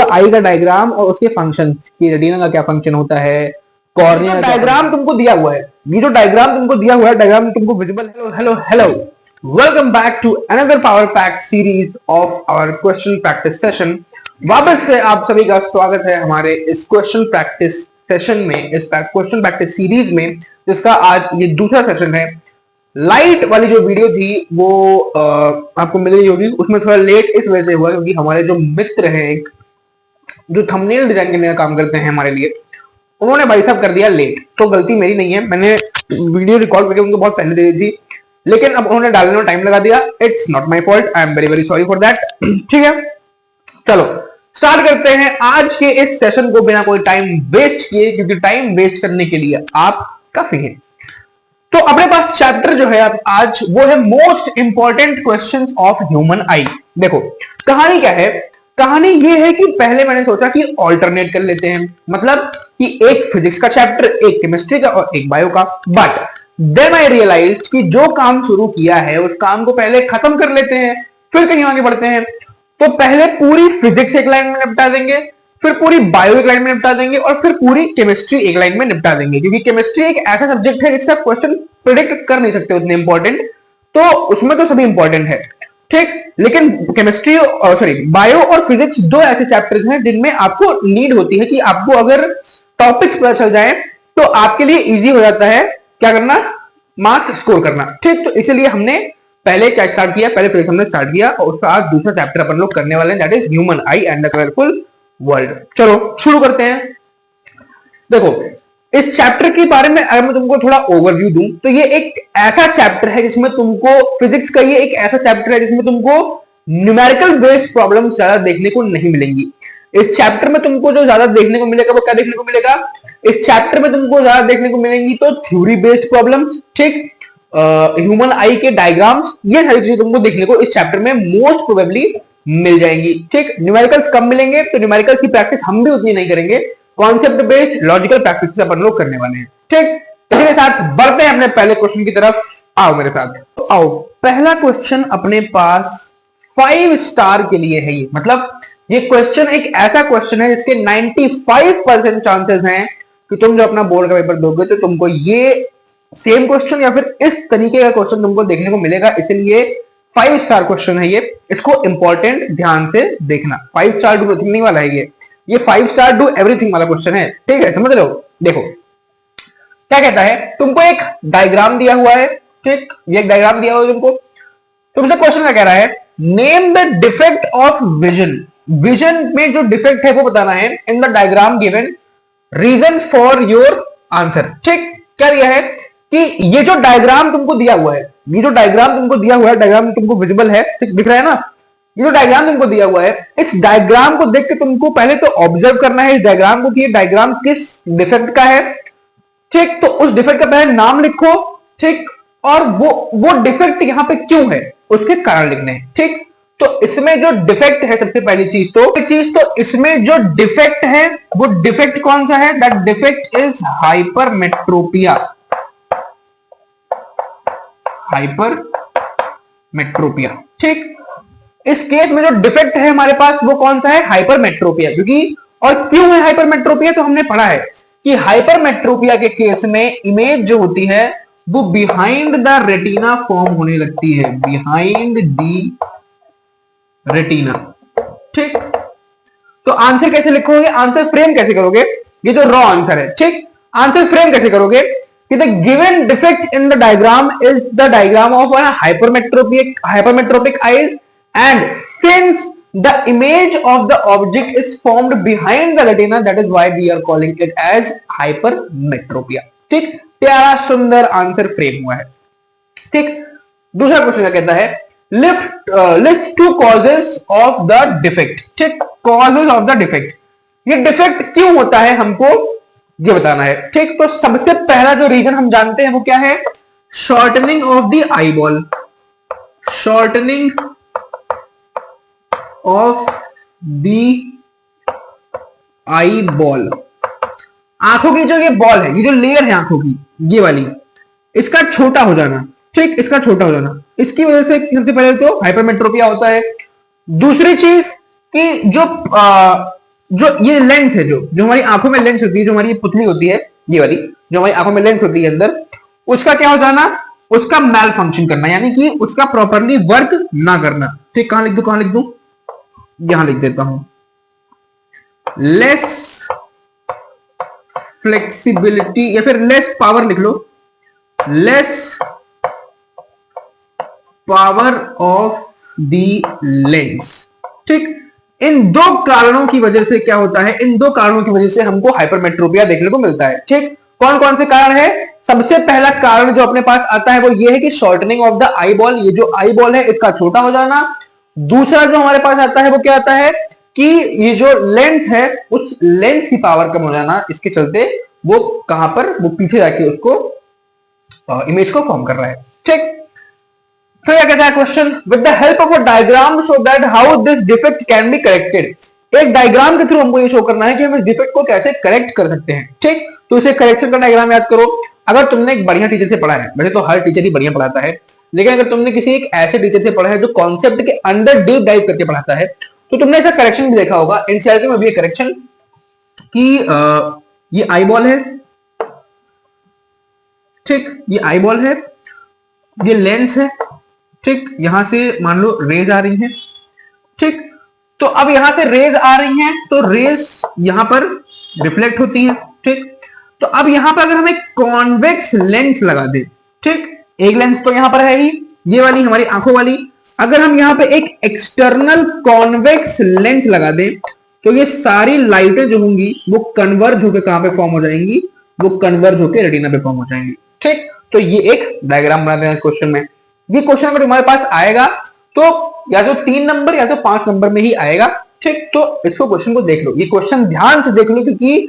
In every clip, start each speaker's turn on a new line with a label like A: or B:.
A: पूरा आई का डायग्राम और उसके फंक्शन की, रेटिना का क्या फंक्शन होता है, कॉर्निया का डायग्राम तुमको दिया हुआ है, ये जो डायग्राम तुमको दिया हुआ है, डायग्राम तुमको visible. Hello hello hello, welcome back to another power pack series of our question practice session. वापस से आप सभी का स्वागत है हमारे इस क्वेश्चन प्रैक्टिस सेशन में, इस क्वेश्चन प्रैक्टिस सीरीज में, जिसका आज ये दूसरा सेशन है। लाइट वाली जो वीडियो थी वो आपको मिल रही होगी, उसमें थोड़ा लेट इस वजह से हुआ क्योंकि हमारे जो मित्र हैं, एक जो थंबनेल डिजाइन करने का काम करते हैं हमारे लिए, उन्होंने भाई साहब कर दिया लेट। तो गलती मेरी नहीं है, मैंने वीडियो रिकॉर्ड करके उनको बहुत पहले दे दी थी, लेकिन अब उन्होंने डालने में टाइम लगा दिया। It's not my fault, I am very very sorry for that. ठीक है, चलो स्टार्ट करते हैं आज के इस सेशन को बिना कोई टाइम वेस्ट किए, क्योंकि टाइम वेस्ट करने के लिए आप काफी हैं। तो अपने पास चैप्टर जो है आज वो है most important questions of human आई। देखो कहानी क्या है, कहानी ये है कि पहले मैंने सोचा कि ऑल्टरनेट कर लेते हैं, मतलब कि एक फिजिक्स का चैप्टर, एक केमिस्ट्री का और एक बायो का। बट देन आई रियलाइज्ड कि जो काम शुरू किया है उस काम को पहले खत्म कर लेते हैं, फिर कहीं आगे बढ़ते हैं। तो पहले पूरी फिजिक्स एक लाइन में निपटा देंगे, फिर पूरी बायो एक लाइन में निपटा देंगे और फिर पूरी केमिस्ट्री एक लाइन में निपटा देंगे, क्योंकि केमिस्ट्री एक ऐसा सब्जेक्ट है जिसका क्वेश्चन प्रिडिक्ट कर नहीं सकते उतने इंपॉर्टेंट, तो उसमें तो सभी इंपॉर्टेंट है, ठीक। लेकिन केमिस्ट्री सॉरी बायो और फिजिक्स दो ऐसे चैप्टर्स हैं जिनमें आपको नीड होती है कि आपको अगर टॉपिक्स पता चल जाए तो आपके लिए इजी हो जाता है क्या करना, मार्क्स स्कोर करना, ठीक। तो इसलिए हमने पहले क्या स्टार्ट किया, पहले फिजिक्स हमने स्टार्ट किया और उसका आज दूसरा चैप्टर अपन लोग करने वाले हैं, that is human I and the colourful world. चलो शुरू करते हैं। देखो इस चैप्टर के बारे में अगर मैं तुमको थोड़ा ओवरव्यू दूं तो ये एक ऐसा चैप्टर है जिसमें तुमको फिजिक्स का, ये एक ऐसा चैप्टर है जिसमें तुमको न्यूमेरिकल बेस्ड प्रॉब्लम्स ज्यादा देखने को नहीं मिलेंगी। इस चैप्टर में तुमको जो ज्यादा देखने को मिलेगा वो क्या देखने को मिलेगा, इस चैप्टर में तुमको ज्यादा देखने को मिलेंगी तो थ्योरी बेस्ड प्रॉब्लम्स, ठीक, ह्यूमन आई के डायग्राम्स, ये सारी चीजें तुमको देखने को इस चैप्टर में मोस्ट प्रोबेबली मिल जाएंगी, ठीक। न्यूमेरिकल्स कम मिलेंगे तो न्यूमेरिकल्स की प्रैक्टिस हम भी उतनी नहीं करेंगे, कॉन्सेप्ट बेस्ड लॉजिकल प्रैक्टिस अपन लोग करने वाले हैं, ठीक। इसी के साथ बढ़ते हैं अपने पहले क्वेश्चन की तरफ। आओ मेरे साथ, तो आओ पहला क्वेश्चन अपने पास 5 स्टार के लिए है। ये मतलब ये क्वेश्चन एक ऐसा क्वेश्चन है जिसके 95% चांसेस हैं कि तुम जो अपना बोर्ड का पेपर दोगे तो तुमको ये सेम क्वेश्चन या फिर इस तरीके का क्वेश्चन तुमको देखने को मिलेगा, इसलिए 5 स्टार क्वेश्चन है ये, इसको इंपॉर्टेंट ध्यान से देखना। 5 स्टार टू नथिंग नहीं वाला है ये 5 स्टार डू एवरीथिंग वाला क्वेश्चन है, ठीक है, समझ लो। देखो क्या कहता है, तुमको एक डायग्राम दिया हुआ है, ठीक, ये एक डायग्राम दिया हुआ है तुमसे क्वेश्चन क्या कह रहा है, name the defect of vision. Vision में जो डिफेक्ट है वो बताना है in the diagram given, reason for your answer, ठीक। क्या दिया है कि ये जो डायग्राम तुमको दिया हुआ है, ये जो डायग्राम तुमको दिया हुआ है, डायग्राम तुमको विजिबल है, ठीक, दिख रहा है ना, ये जो डायग्राम तुमको दिया हुआ है, इस डायग्राम को देख के तुमको पहले तो ऑब्जर्व करना है इस डायग्राम को कि ये डायग्राम किस डिफेक्ट का है, ठीक। तो उस डिफेक्ट का पहले नाम लिखो, ठीक, और वो डिफेक्ट यहां पे क्यों है उसके कारण लिखने हैं, ठीक। तो इसमें जो डिफेक्ट है, सबसे पहली चीज तो इसमें जो डिफेक्ट है वो डिफेक्ट कौन सा है, that defect is hypermetropia. Hypermetropia, ठीक। इस केस में जो डिफेक्ट है हमारे पास वो कौन सा है, हाइपरमेट्रोपिया। क्योंकि और क्यों है हाइपरमेट्रोपिया, तो हमने पढ़ा है कि हाइपरमेट्रोपिया के केस में इमेज जो होती है वो बिहाइंड द रेटिना फॉर्म होने लगती है, बिहाइंड द रेटिना, ठीक। तो आंसर कैसे लिखोगे, आंसर फ्रेम कैसे करोगे, ये जो रॉ आंसर है, ठीक, आंसर फ्रेम कैसे करोगे कि the given defect in the diagram is the diagram of a hypermetropic eyes and since the image of the object is formed behind the retina, that is why we are calling it as hypermetropia, ठीक। प्यारा सुंदर answer frame हुआ है, ठीक। दूसरा question क्या कहता है, list 2 causes of the defect, ठीक, causes of the defect। ये डिफेक्ट क्यों होता है हमको ये बताना है, ठीक। तो सबसे पहला जो रीजन हम जानते हैं वो क्या है, shortening of the eye ball, shortening of the eye ball. आंखों की जो ये बॉल है, ये जो लेयर है आंखों की, ये वाली, इसका छोटा हो जाना, ठीक, इसका छोटा हो जाना, इसकी वजह से सबसे पहले तो हाइपरमेट्रोपिया होता है। दूसरी चीज कि जो जो ये लेंस है, जो हमारी आंखों में लेंस होती है, जो हमारी पुतली होती है ये वाली, जो हमारी आंखों में लेंस होती है अंदर, उसका क्या हो जाना, उसका मैल फंक्शन करना, यानी कि उसका प्रॉपरली वर्क ना करना। ठीक, कहां लिख दू, कहां लिख दू, यहां लिख देता हूं, लेस फ्लेक्सिबिलिटी या फिर लेस पावर लिख लो, less power of the lens. ठीक, इन दो कारणों की वजह से क्या होता है, इन दो कारणों की वजह से हमको हाइपरमेट्रोपिया देखने को मिलता है। ठीक, कौन कौन से कारण है? सबसे पहला कारण जो अपने पास आता है वो ये है कि shortening of the eye ball, ये जो आई बॉल है इसका छोटा हो जाना। दूसरा जो हमारे पास आता है वो क्या आता है कि ये जो लेंस है उस लेंस की पावर कम हो जाना, इसके चलते वो कहां पर, वो पीछे जाके उसको इमेज को फॉर्म कर रहा है। ठीक, फिर क्या कहता है question, with the help of a diagram show that how this defect can be corrected. एक डायग्राम के थ्रू हमको ये शो करना है कि हम इस डिफेक्ट को कैसे करेक्ट कर सकते हैं। ठीक, तो इसे करेक्शन का डायग्राम याद करो। अगर तुमने एक बढ़िया टीचर से पढ़ा है, वैसे तो हर टीचर ही बढ़िया पढ़ाता है, लेकिन अगर तुमने किसी एक ऐसे टीचर से पढ़ा है जो कॉन्सेप्ट के अंदर डीप डाइव करके पढ़ाता है, तो तुमने ऐसा करेक्शन भी देखा होगा एनसीईआरटी में भी, करेक्शन कि ये आई बॉल है, ठीक, ये आई बॉल है, ये लेंस है, ठीक, यहां से मान लो रेज आ रही है। ठीक, तो अब यहां से रेज आ रही हैं तो रेज यहां पर रिफ्लेक्ट होती है। ठीक, तो अब यहां पर अगर हम एक कॉन्वेक्स लेंस लगा दें, ठीक, एक लेंस तो यहां पर है ही, ये वाली हमारी आंखों वाली, अगर हम यहां पे एक एक्सटर्नल कॉन्वेक्स लेंस लगा दें तो ये सारी लाइटें जो होंगी वो कन्वर्ज होकर कहां पे फॉर्म हो जाएंगी, वो कन्वर्ज होकर रेटिना पे फॉर्म हो जाएंगी। ठीक, तो ये एक डायग्राम बना देना इस क्वेश्चन में। ये क्वेश्चन अगर तुम्हारे पास आएगा तो या तो 3 नंबर या तो 5 नंबर में ही आएगा। ठीक, तो इसको क्वेश्चन को देख लो, ये क्वेश्चन ध्यान से देख लो, क्योंकि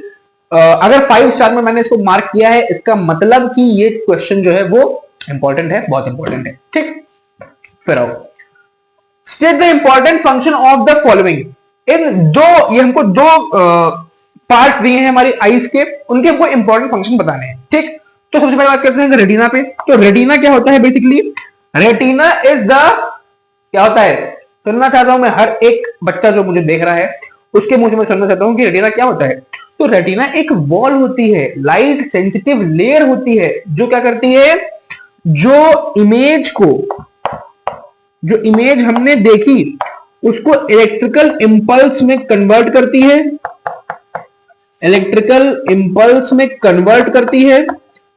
A: अगर 5 स्टार में मैंने इसको मार्क किया है, इसका मतलब कि ये क्वेश्चन जो है वो इंपॉर्टेंट है, बहुत इंपॉर्टेंट है। ठीक, फिर आओ, state the important function of the following. इन दो, ये हमको दो पार्ट्स दिए हैं हमारी आईज के, उनके हमको इंपॉर्टेंट फंक्शन बताने हैं। ठीक, तो सबसे पहले बात करते हैं रेटिना पे। तो रेटिना क्या होता है बेसिकली, रेटिना इज द, क्या होता है, सुनना चाहता हूं मैं, हर एक बच्चा जो मुझे देख रहा है उसके मुंह से मैं सुनना चाहता हूं कि रेटिना क्या होता है। तो रेटिना एक वॉल होती है, लाइट सेंसिटिव लेयर होती है, जो क्या करती है, जो इमेज हमने देखी उसको इलेक्ट्रिकल इंपल्स में कन्वर्ट करती है, इलेक्ट्रिकल इंपल्स में कन्वर्ट करती है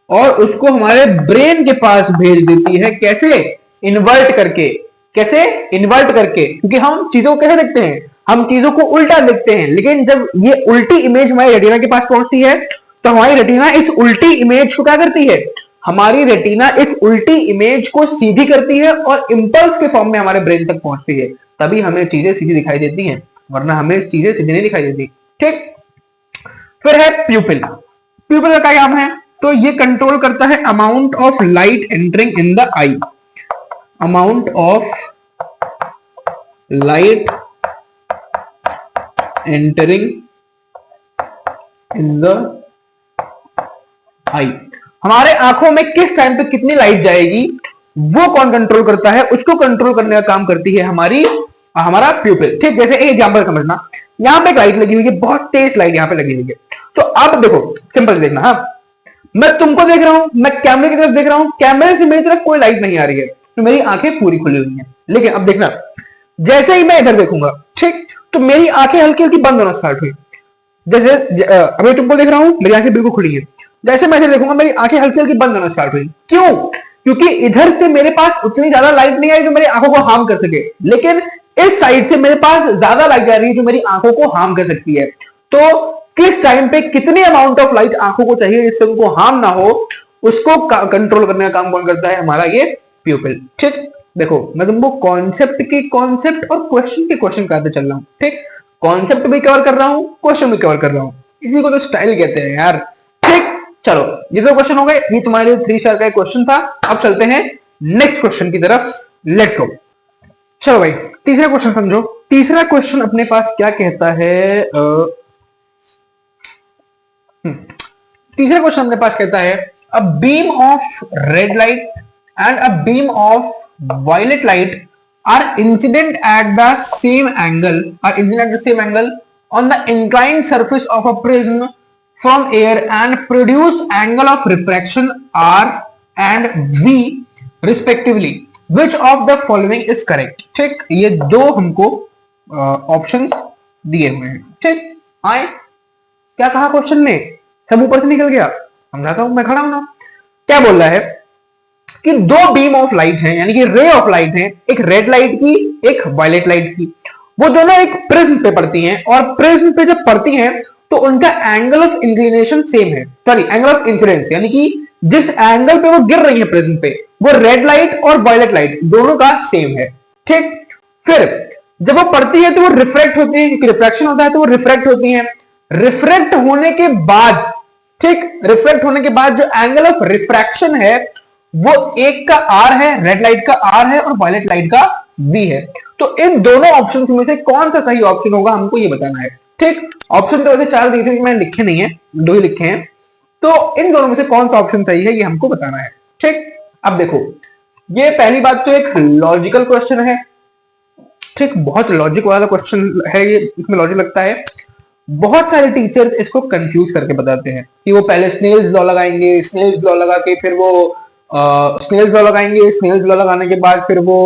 A: और उसको हमारे ब्रेन के पास भेज देती है। कैसे? इन्वर्ट करके। कैसे? इन्वर्ट करके, क्योंकि हम चीजों को कैसे देखते हैं, हम चीजों को उल्टा देखते हैं, लेकिन जब ये उल्टी इमेज हमारी रेटिना के पास पहुंचती है तो हमारी रेटिना इस उल्टी इमेज को क्या करती है, हमारी रेटिना इस उल्टी इमेज को सीधी करती है और इंपल्स के फॉर्म में हमारे ब्रेन तक पहुंचती है, तभी हमें चीजें सीधी दिखाई देती हैं, वरना हमें चीजें सीधी नहीं दिखाई देती। ठीक, फिर है प्यूपिल। प्यूपिल का क्या काम है, तो ये कंट्रोल करता है amount of light entering in the eye, amount of light entering in the eye. हमारे आंखों में किस टाइम पे कितनी लाइट जाएगी वो कौन कंट्रोल करता है, उसको कंट्रोल करने का काम करती है हमारा प्यूपिल। ठीक, जैसे एक एग्जांपल समझना, यहां पे लाइट लगी हुई है, बहुत तेज लाइट यहां पे लगी हुई है, तो अब देखो सिंपल देखना, हाँ, मैं तुमको देख रहा हूं, मैं कैमरे की तरफ देख रहा हूं, कैमरे से मेरी तरफ कोई लाइट नहीं आ रही है, तो मेरी आंखें पूरी खुली हुई हैं। लेकिन अब देखना, जैसे ही मैं इधर देखूंगा, ठीक, तो मेरी आंखें हल्की हल्की बंद होना स्टार्ट हुई। जैसे अभी तुमको देख रहा हूं, मेरी आंखें बिल्कुल खुली है, जैसे मैं इधर देखूंगा मेरी आंखें हल्की हल्की बंद होना स्टार्ट हुई। क्यों? क्योंकि इधर से मेरे पास उतनी ज्यादा लाइट नहीं आई जो मेरी आंखों को हार्म कर सके, लेकिन इस साइड से मेरे पास ज्यादा लाइट आ रही है जो मेरी आंखों को हार्म कर सकती है। तो किस टाइम पे कितनी अमाउंट ऑफ लाइट आंखों को चाहिए जिससे उनको हार्म ना हो, उसको कंट्रोल करने का काम कौन करता है, हमारा ये प्यूपिल। ठीक, देखो मैं तुमको कॉन्सेप्ट और क्वेश्चन के क्वेश्चन कराते चल रहा हूं। ठीक, कॉन्सेप्ट भी कवर कर रहा हूं, क्वेश्चन भी कवर कर रहा हूं, इसी को तो स्टाइल कहते हैं यार। ठीक, चलो ये तो क्वेश्चन हो गए, ये तुम्हारे लिए 3 स्टार का क्वेश्चन था। अब चलते हैं नेक्स्ट क्वेश्चन की तरफ, लेट्स गो। चलो भाई तीसरा क्वेश्चन समझो। तीसरा क्वेश्चन अपने पास क्या कहता है, तीसरा क्वेश्चन अपने पास कहता है, a beam of red light and a beam of violet light are incident at the same angle on the inclined surface of a prism from air and produce angle of refraction R and V respectively. Which of the following is correct? ठीक, ये दो हमको options दिए हुए हैं. ठीक, आए क्या कहा क्वेश्चन ने, सब ऊपर से निकल गया, समझाता हूं, मैं खड़ा हूं ना. क्या बोल रहा है कि दो बीम ऑफ लाइट हैं, यानी कि रे ऑफ लाइट हैं, एक रेड लाइट की एक वायलेट लाइट की. वो दोनों एक प्रिज्म पे पड़ती हैं और प्रिज्म पे जब पड़ती हैं तो उनका एंगल ऑफ इंक्लिनेशन सेम है, सॉरी एंगल ऑफ इंसिडेंस, यानी कि जिस एंगल पे वो गिर रही है प्रिज्म पे, वो रेड लाइट और वायलेट लाइट दोनों का सेम है. ठीक, फिर जब वो पड़ती है तो वो रिफ्रैक्ट होती है, क्योंकि रिफ्रैक्शन होता है तो वो रिफ्रैक्ट होती है. रिफ्रैक्ट होने के बाद, ठीक, रिफ्रैक्ट होने के बाद जो एंगल ऑफ रिफ्रैक्शन है वो एक का आर है, रेड लाइट का आर है और वायलेट लाइट का वी है. तो इन दोनों ऑप्शन में से कौन सा सही ऑप्शन होगा हमको ये बताना है. ठीक, ऑप्शन तो वैसे 4 दिए थे, मैंने लिखे नहीं है, 2 ही लिखे हैं. तो इन दोनों में से कौन सा ऑप्शन सही है ये हमको बताना है. ठीक, अब देखो, ये पहली बात तो एक लॉजिकल क्वेश्चन है. ठीक, बहुत लॉजिक वाला क्वेश्चन है ये, इसमें लॉजिक लगता है. बहुत सारे टीचर्स इसको कंफ्यूज करके बताते हैं कि वो पहले स्नेल्स लॉ लगाएंगे, स्नेल्स लॉ लगा के फिर वो स्नेल्स लॉ लगाएंगे, स्नेल्स लॉ लगाने के बाद फिर वो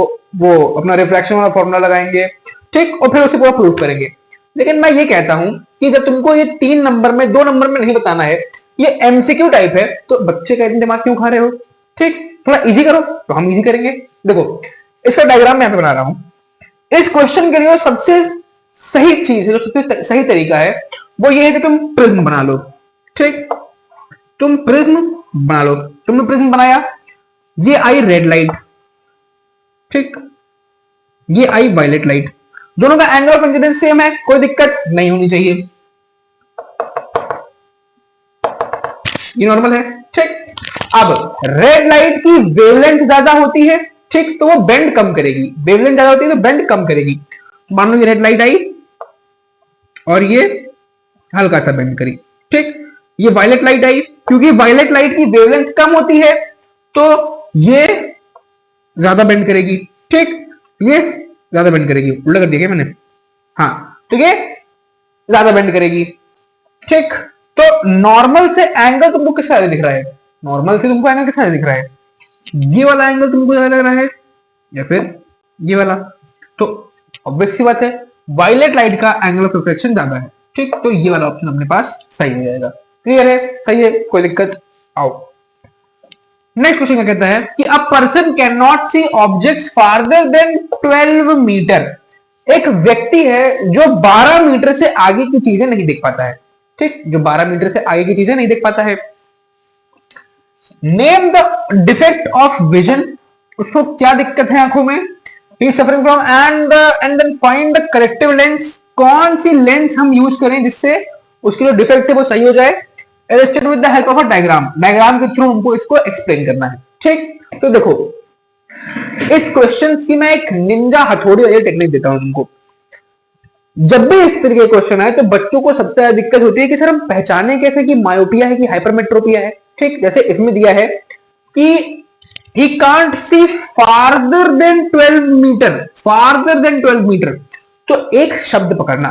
A: अपना रिफ्रैक्शन वाला फॉर्मूला लगाएंगे. ठीक, और फिर उसे पूरा प्रूव करेंगे. लेकिन मैं ये कहता हूं कि जब तुमको ये 3 नंबर में 2 नंबर में नहीं बताना है, ये एमसीक्यू टाइप है, तो बच्चे का इतना दिमाग क्यों खा रहे हो. ठीक, थोड़ा इजी करो, तो हम इजी करेंगे. देखो, इसका डायग्राम मैं यहाँ पे बना रहा हूं. इस क्वेश्चन के लिए सबसे सही चीज है, जो सबसे सही तरीका है वो ये है कि तुम प्रिज्म बना लो. ठीक, तुम प्रिज्म बना लो. तुमने प्रिज्म बनाया, ये आई रेड लाइट, ठीक, ये आई वायलेट लाइट, दोनों का एंगल ऑफ इंसिडेंस सेम है, कोई दिक्कत नहीं होनी चाहिए, ये नॉर्मल है. ठीक, अब रेड लाइट की वेवलेंथ ज्यादा होती है, ठीक, तो वो बेंड कम करेगी. वेवलेंथ ज्यादा होती है तो बेंड कम करेगी. मान लो ये रेड लाइट आई और ये हल्का सा बेंड करी. ठीक, ये वायलेट लाइट आई, क्योंकि वायलेट लाइट की वेवलेंथ कम होती है तो ये ज्यादा बेंड करेगी. ठीक, ये ज्यादा बेंड करेगी, उल्टा कर दिया क्या मैंने, हाँ, तो ये ज्यादा बेंड करेगी. ठीक, तो नॉर्मल से एंगल तुमको किस तरह दिख रहा है, नॉर्मल से तुमको एंगल किस तरह दिख रहा है, ये वाला एंगल तुमको ज्यादा लग रहा है या फिर ये वाला. तो ऑब्वियस सी बात है, वायलेट लाइट का एंगल ऑफ रिफ्लेक्शन ज्यादा है. ठीक, तो ये वाला ऑप्शन अपने पास सही हो जाएगा. क्लियर है, सही है, कोई दिक्कत. आओ नेक्स्ट क्वेश्चन क्या कहता है कि a person can not see objects farther than 12 metre. एक व्यक्ति है जो 12 मीटर से आगे की चीजें नहीं देख पाता है. ठीक, जो 12 मीटर से आगे की चीजें नहीं देख पाता है. Name the defect of vision. उसको क्या दिक्कत है आंखों में, he is suffering from, and then find the corrective lens. कौन सी लेंस हम यूज करें जिससे उसकी जो डिफेक्ट है वो सही हो जाए. Illustrate with the help of a diagram. Diagram के थ्रू हमको इसको एक्सप्लेन करना है. ठीक, तो देखो, इस क्वेश्चन की मैं एक निंजा हथौड़ी वाली टेक्निक देता हूं तुमको. जब भी इस तरीके के क्वेश्चन आए तो बच्चों को सबसे ज्यादा दिक्कत होती है कि सर हम पहचाने कैसे कि मायोपिया है कि हाइपरमेट्रोपिया है. ठीक, जैसे इसमें दिया है कि he can't see farther than 12 metre, farther than 12 metre. तो एक शब्द पकड़ना,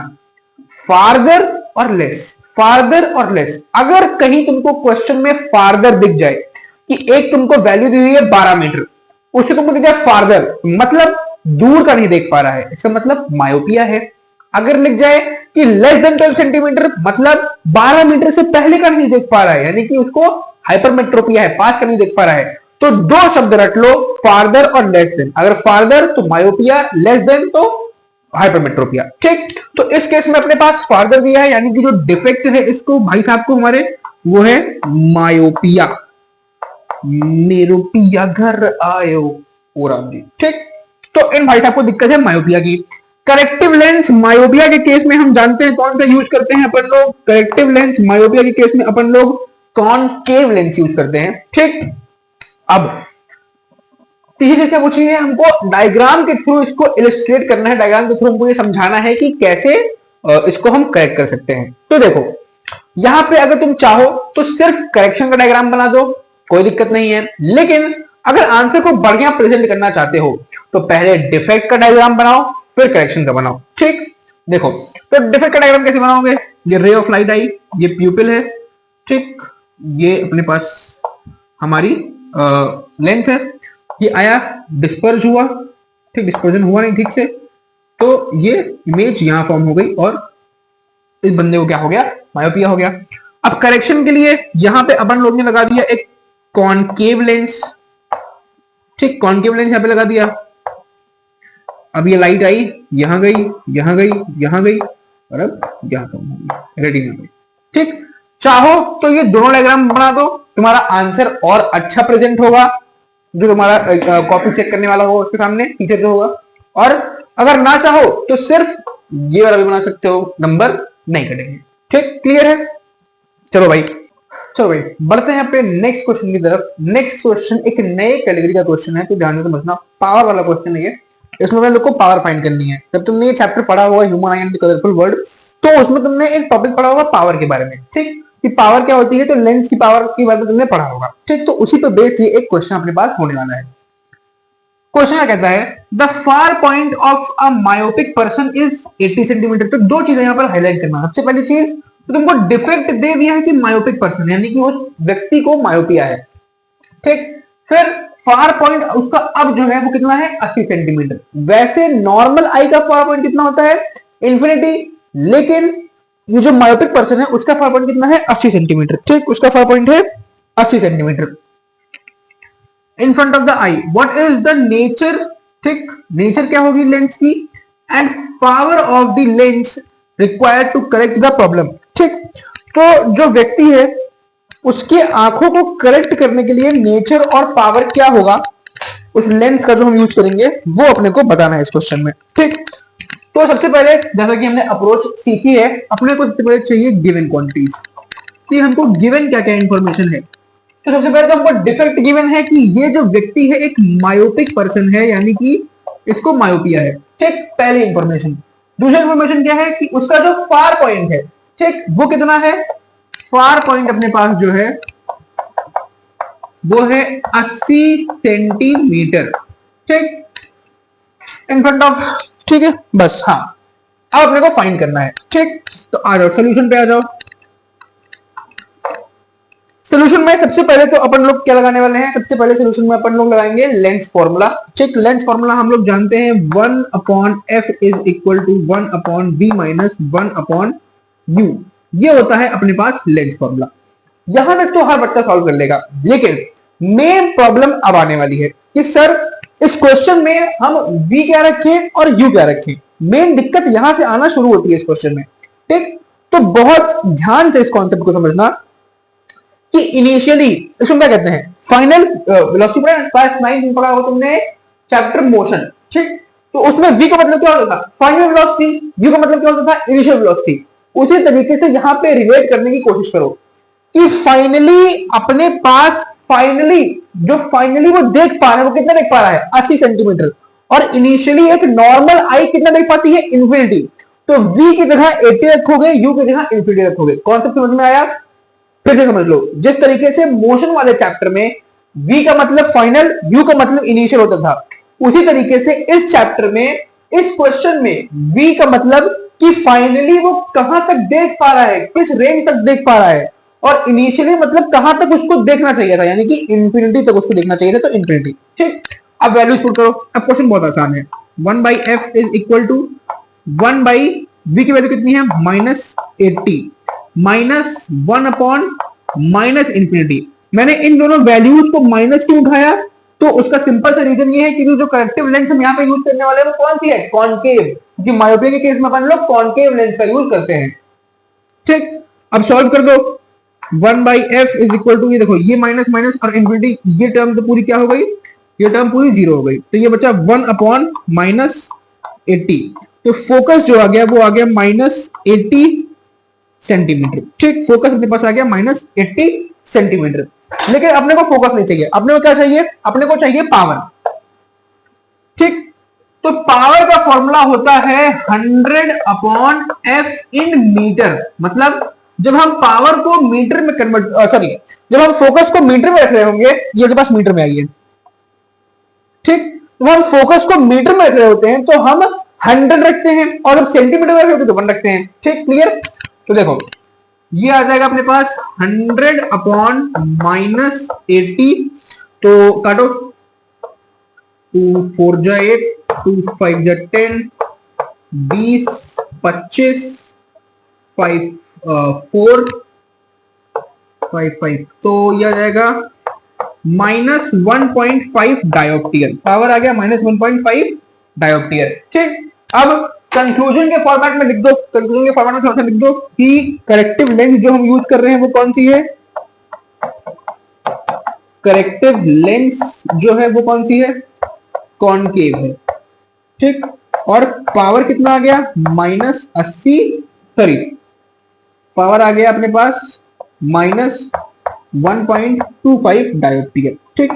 A: farther और less, farther और less. अगर कहीं तुमको क्वेश्चन में farther दिख जाए कि एक तुमको वैल्यू दी हुई है 12 मीटर, उससे तुमको दिख जाए farther, मतलब दूर का नहीं देख पा रहा है, इसका मतलब मायोपिया है. अगर लिख जाए कि लेस देन 12 सेंटीमीटर, मतलब 12 मीटर से पहले का नहीं देख पा रहा है, यानी कि उसको हाइपरमेट्रोपिया है, पास का नहीं देख पा रहा है. तो 2 शब्द रट लो, फार्दर और लेस देन. अगर फार्दर तो मायोपिया, लेस देन तो हाइपरमेट्रोपिया. ठीक, तो इस केस में अपने पास फार्दर दिया है, यानी कि जो डिफेक्ट है इसको भाई साहब को हमारे वो है मायोपिया. मेरोपिया घर आयो ओराम जी. ठीक, तो इन भाई साहब को दिक्कत है मायोपिया की. करेक्टिव लेंस मायोपिया के केस में हम जानते हैं कौन सा यूज करते हैं अपन लोग. करेक्टिव लेंस मायोपिया के केस में अपन लोग कॉनकेव लेंस यूज करते हैं. ठीक, अब तीसरी चीज क्या पूछी है, हमको डायग्राम के थ्रू इसको इलस्ट्रेट करना है. डायग्राम के थ्रू हमको ये समझाना है कि कैसे इसको हम करेक्ट कर सकते हैं. तो देखो, यहां पे अगर तुम चाहो तो सिर्फ करेक्शन का डायग्राम बना दो, कोई दिक्कत नहीं है. लेकिन अगर आंसर को बढ़िया प्रेजेंट करना चाहते हो तो पहले डिफेक्ट का डायग्राम बनाओ, फिर करेक्शन का बनाओ. ठीक, देखो तो डिफरेंट का डायग्राम कैसे बनाओगे, ये रे ऑफ लाइट आई, ये प्यूपिल है, ठीक, ये अपने पास हमारी लेंस है, ये आया डिस्पर्ज हुआ, ठीक, डिस्पर्जन हुआ नहीं ठीक से, तो ये इमेज यहां फॉर्म हो गई और इस बंदे को क्या हो गया, मायोपिया हो गया। अब करेक्शन के लिए यहां पे अपन लोग ने लगा दिया एक कॉनकेव लेंस, ठीक, कॉनकेव लेंस यहां पे लगा दिया। अब ये लाइट आई, यहां गई, यहां गई, यहां गई और अब यहां फॉर्म होगी रेटिना में, ठीक। चाहो तो ये दोनों डायग्राम बना दो, तुम्हारा आंसर और अच्छा प्रेजेंट होगा, जो तुम्हारा कॉपी चेक करने वाला होगा उसके सामने टीचर जो होगा। और अगर ना चाहो तो सिर्फ ये वाला भी बना सकते हो, नंबर नहीं कटेंगे, ठीक, क्लियर है। चलो भाई बढ़ते हैं अपने नेक्स्ट क्वेश्चन की तरफ। नेक्स्ट क्वेश्चन एक नए कैटेगरी का क्वेश्चन है, तो ध्यान से समझना, पावर वाला क्वेश्चन है ये। इसमें हम लोग को पावर फाइंड करनी है। जब तुमने ये चैप्टर पढ़ा होगा human I and colourful world, तो उसमें तुमने एक टॉपिक पढ़ा होगा पावर के बारे में, ठीक, कि पावर क्या होती है, तो लेंस की पावर के बारे में तुमने पढ़ा होगा, ठीक। तो उसी पर बेस्ड ये एक क्वेश्चन अपने पास होने वाला है। क्वेश्चन क्या कहता है, the far point of a myopic person is 80 centimetre. तो दो चीजें यहां पर हाईलाइट करना। सबसे पहली चीज, तो तुमको डिफेक्ट दे दिया है कि मायोपिक पर्सन, यानी कि उस व्यक्ति को मायोपिया है, ठीक। फिर फार पॉइंट उसका अब जो है वो कितना है, 80 सेंटीमीटर। वैसे नॉर्मल आई का फार पॉइंट कितना होता है, इंफिनिटी, लेकिन ये जो मायोपिक पर्सन है उसका फार पॉइंट कितना है, 80 सेंटीमीटर, ठीक, उसका फार पॉइंट है 80 centimetre. In front of the eye what is the nature, ठीक, नेचर क्या होगी लेंस की, and power of the lens required to correct the problem, ठीक। तो जो व्यक्ति है उसकी आंखों को करेक्ट करने के लिए नेचर और पावर क्या होगा उस लेंस का जो हम यूज करेंगे, वो अपने को बताना है इस क्वेश्चन में, ठीक। तो सबसे पहले जैसा कि हमने अप्रोच सीखी है, अपने को सबसे पहले चाहिए गिवन क्वांटिटीज, कि हमको गिवन क्या क्या इंफॉर्मेशन है। तो सबसे पहले तो हमको डिफेक्ट गिवन है कि ये जो व्यक्ति है एक मायोपिक पर्सन है, यानी कि इसको मायोपिया है, ठीक, पहली इंफॉर्मेशन। दूसरी इंफॉर्मेशन क्या है कि उसका जो फार पॉइंट है, ठीक, वो कितना है, फार पॉइंट अपने पास जो है वो है 80 सेंटीमीटर, ठीक, इन फ्रंट ऑफ, ठीक है, बस। हाँ, अब अपने को फाइंड करना है, ठीक। तो आ जाओ सोल्यूशन पे आ जाओ। सोल्यूशन में सबसे पहले तो अपन लोग क्या लगाने वाले हैं, सबसे पहले सोल्यूशन में अपन लोग लगाएंगे लेंस फॉर्मूला, ठीक। लेंस फॉर्मूला हम लोग जानते हैं 1/f is equal to 1/v minus 1/u, ये होता है अपने पास लेंस फॉर्मूला। यहां तक तो हर बच्चा सॉल्व कर लेगा, लेकिन मेन प्रॉब्लम अब आने वाली है कि सर इस क्वेश्चन में हम v क्या रखें और u क्या रखें। मेन दिक्कत यहां से आना शुरू होती है इस क्वेश्चन में, ठीक। तो बहुत ध्यान से इस कॉन्सेप्ट को समझना कि इनिशियली इसको क्या कहते हैं, फाइनल वेलोसिटी। क्लास 9 में पढ़ा होगा तुमने चैप्टर मोशन, ठीक। तो उसमें v का मतलब क्या होता था, फाइनल वेलोसिटी, u का मतलब क्या होता था, इनिशियल वेलोसिटी। उसी तरीके से यहां पे रिलेट करने की कोशिश करो कि फाइनली अपने पास जो फाइनली वो देख पा रहा है, वो कितना देख पा रहा है, 80 सेंटीमीटर, और इनिशियली एक नॉर्मल आई कितना देख पाती है, इंफिनिटी। तो v की जगह 80 रखोगे, u की जगह इंफिनिटी रखोगे। कॉन्सेप्ट समझ में आया, फिर से समझ लो। जिस तरीके से मोशन वाले चैप्टर में v का मतलब फाइनल, u का मतलब इनिशियल होता था, उसी तरीके से इस चैप्टर में, इस क्वेश्चन में v का मतलब कि फाइनली वो कहां तक देख पा रहा है, किस रेंज तक देख पा रहा है, और इनिशियली मतलब कहां तक उसको देखना चाहिए था, यानी कि इंफिनिटी तक उसको देखना चाहिए था, तो इंफिनिटी, ठीक। अब वैल्यूज पुट करो। अब क्वेश्चन बहुत आसान है। 1/f is equal to 1/v की वैल्यू कितनी है, -80 माइनस 1/- इंफिनिटी। मैंने इन दोनों वैल्यूज को माइनस क्यों उठाया, तो उसका सिंपल सा रीजन ये है कि जो करेक्टिव लेंस हम यहाँ पे यूज करने वाले हैं वो कौन सी है, कॉनकेव, क्योंकि मायोपिया के केस में अपन लोग कॉनकेव लेंस का यूज करते हैं, ठीक। अब सॉल्व कर दो। 1/f इज इक्वल टू, ये देखो ये माइनस माइनस और इंफिनिटी, ये टर्म तो पूरी क्या हो गई, ये टर्म पूरी 0 हो गई, तो ये बचा 1/-80। तो फोकस जो आ गया वो आ गया -80 सेंटीमीटर, ठीक। फोकस अपने पास आ गया -80 सेंटीमीटर। लेकिन अपने को फोकस नहीं चाहिए, अपने को क्या चाहिए, अपने को चाहिए पावर, ठीक। तो पावर का फॉर्मूला होता है 100/f इन मीटर। मतलब जब हम पावर को मीटर में कन्वर्ट, जब हम फोकस को मीटर में रख रहे होंगे, ये के पास मीटर में आई है, ठीक। तो हम फोकस को मीटर में रख रहे होते हैं, तो हम 100 रखते हैं और जब सेंटीमीटर में तो 1 रखते हैं। ठीक, क्लियर। तो देखो ये आ जाएगा अपने पास 100 अपॉन -80, तो काटो, 2 4 जा 8, 2 5 जा 10, 20 25, 5 4 5 5, तो यह आ जाएगा -1.5 डायोप्टियर। पावर आ गया -1.5 डायोप्टियर। ठीक, अब कंक्लूजन के फॉर्मेट में लिख दो, कंक्लूजन के फॉर्मेट में थोड़ा सा लिख दो कि करेक्टिव लेंस जो हम यूज कर रहे हैं वो कौन सी है। करेक्टिव लेंस जो है वो कौन सी है, कॉनकेव है। ठीक, और पावर कितना आ गया, -80, सॉरी पावर आ गया अपने पास -1.25 डायोप्टियर। ठीक,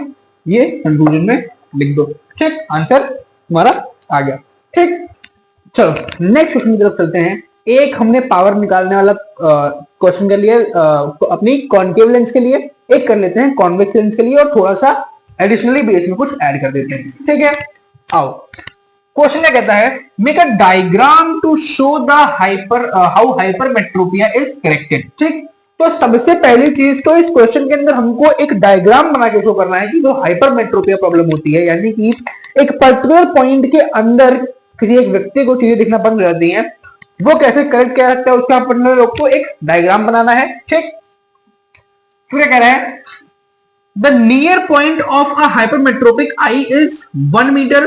A: ये कंक्लूजन में लिख दो। ठीक, आंसर हमारा आ गया। ठीक, चलो नेक्स्ट क्वेश्चन की तरफ चलते हैं। एक हमने पावर निकालने वाला क्वेश्चन कर लिया अपनी कॉनकेव लेंस के लिए, एक कर लेते हैं कॉन्वेक्स लेंस के लिए और थोड़ा सा एडिशनली भी इसमें कुछ ऐड कर देते हैं। ठीक है, आओ क्वेश्चन क्या कहता है, make a diagram to show the how hypermetropia is corrected. ठीक, तो सबसे पहली चीज तो इस क्वेश्चन के अंदर हमको एक डायग्राम बना के शो करना है कि जो हाइपरमेट्रोपिया प्रॉब्लम होती है, यानी कि एक पर्टिकुलर पॉइंट के अंदर किसी एक व्यक्ति को चीजें दिखना बंद हो जाती हैं, वो कैसे करेक्ट किया जाता है उसका अपने लोग को एक डायग्राम बनाना है। ठीक, तो क्या कह रहा है, the near point of a hypermetropic eye is 1 metre,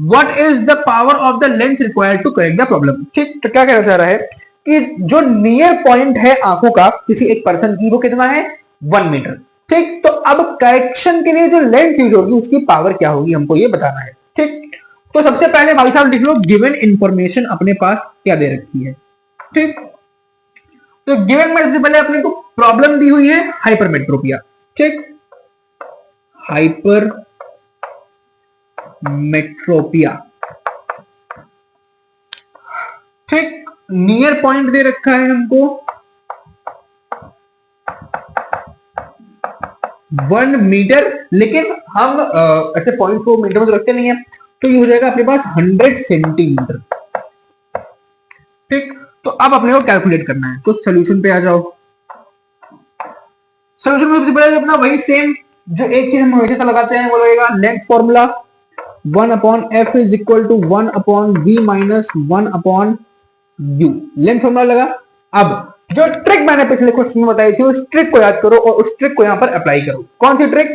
A: what is the power of the lens required to correct the problem. ठीक, तो क्या कहना चाह रहा है कि जो नियर पॉइंट है आंखों का किसी एक पर्सन की, वो कितना है, 1 मीटर। ठीक, तो अब करेक्शन के लिए जो लेंस यूज होगी उसकी पावर क्या होगी हमको ये बताना है। ठीक, तो सबसे पहले भाई साहब लिख लो गिवन इंफॉर्मेशन अपने पास क्या दे रखी है। ठीक, तो गिवन में सबसे पहले अपने को प्रॉब्लम दी हुई है हाइपरमेट्रोपिया। ठीक, हाइपरमेट्रोपिया। ठीक, नियर पॉइंट दे रखा है हमको 1 मीटर, लेकिन हम ऐसे पॉइंट को मीटर में तो रखते नहीं है, तो ये हो जाएगा अपने पास 100 सेंटीमीटर। ठीक, तो अब अपने को कैलकुलेट करना है, तो सोल्यूशन पे आ जाओ। सोल्यूशन में सबसे पहले अपना वही सेम जो एक चीज हम हमेशा लगाते हैं वो लगेगा length formula 1/f is equal to 1/v minus 1/u। Length formula लगा। अब जो ट्रिक मैंने पिछले क्वेश्चन में बताई थी उस ट्रिक को याद करो और उस ट्रिक को यहां पर अप्लाई करो। कौन सी ट्रिक,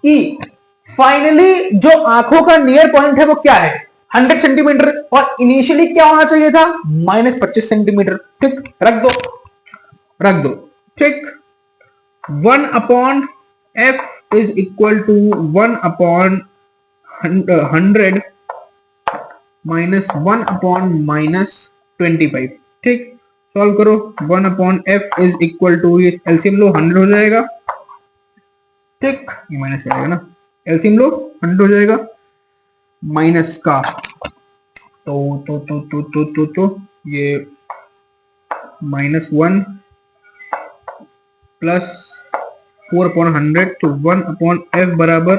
A: कि फाइनली जो आंखों का नियर पॉइंट है वो क्या है, 100 सेंटीमीटर, और इनिशियली क्या होना चाहिए था, -25 सेंटीमीटर। ठीक, रख दो रख दो। ठीक, 1/f is equal to 1/100 minus 1/-25। ठीक, सॉल्व करो। 1/f इज इक्वल टू, ये एलसीएम लो 100 हो जाएगा। ठीक, ये माइनस आएगा ना, एलसीएम लो 100 हो जाएगा माइनस का, तो ये -1 प्लस 4/100, तो 1/f बराबर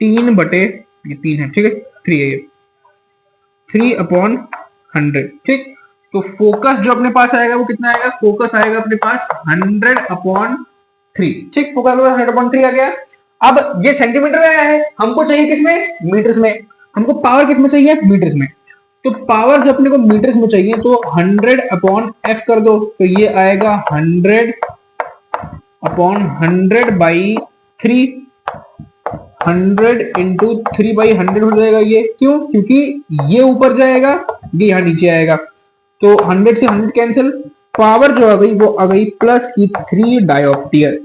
A: 3/3 है। ठीक है, 3 है ये, 3/100। ठीक, तो फोकस जो अपने पास आएगा वो कितना आएगा, फोकस आएगा अपने पास 100/3। ठीक, फोकस 100/3 आ गया। अब ये सेंटीमीटर में आया है, हमको चाहिए किसमें, मीटर्स में। हमको पावर किसमें चाहिए, मीटर्स में। तो पावर जो अपने को मीटर्स में चाहिए तो 100/f कर दो, तो ये आएगा 100/100/3, 100 इंटू 3/100 हो जाएगा ये। क्यों, क्योंकि ये ऊपर जाएगा, ये यहाँ नीचे आएगा, तो 100 से 100 कैंसिल। पावर जो आ गई वो आ गई +3 डायोप्टियर,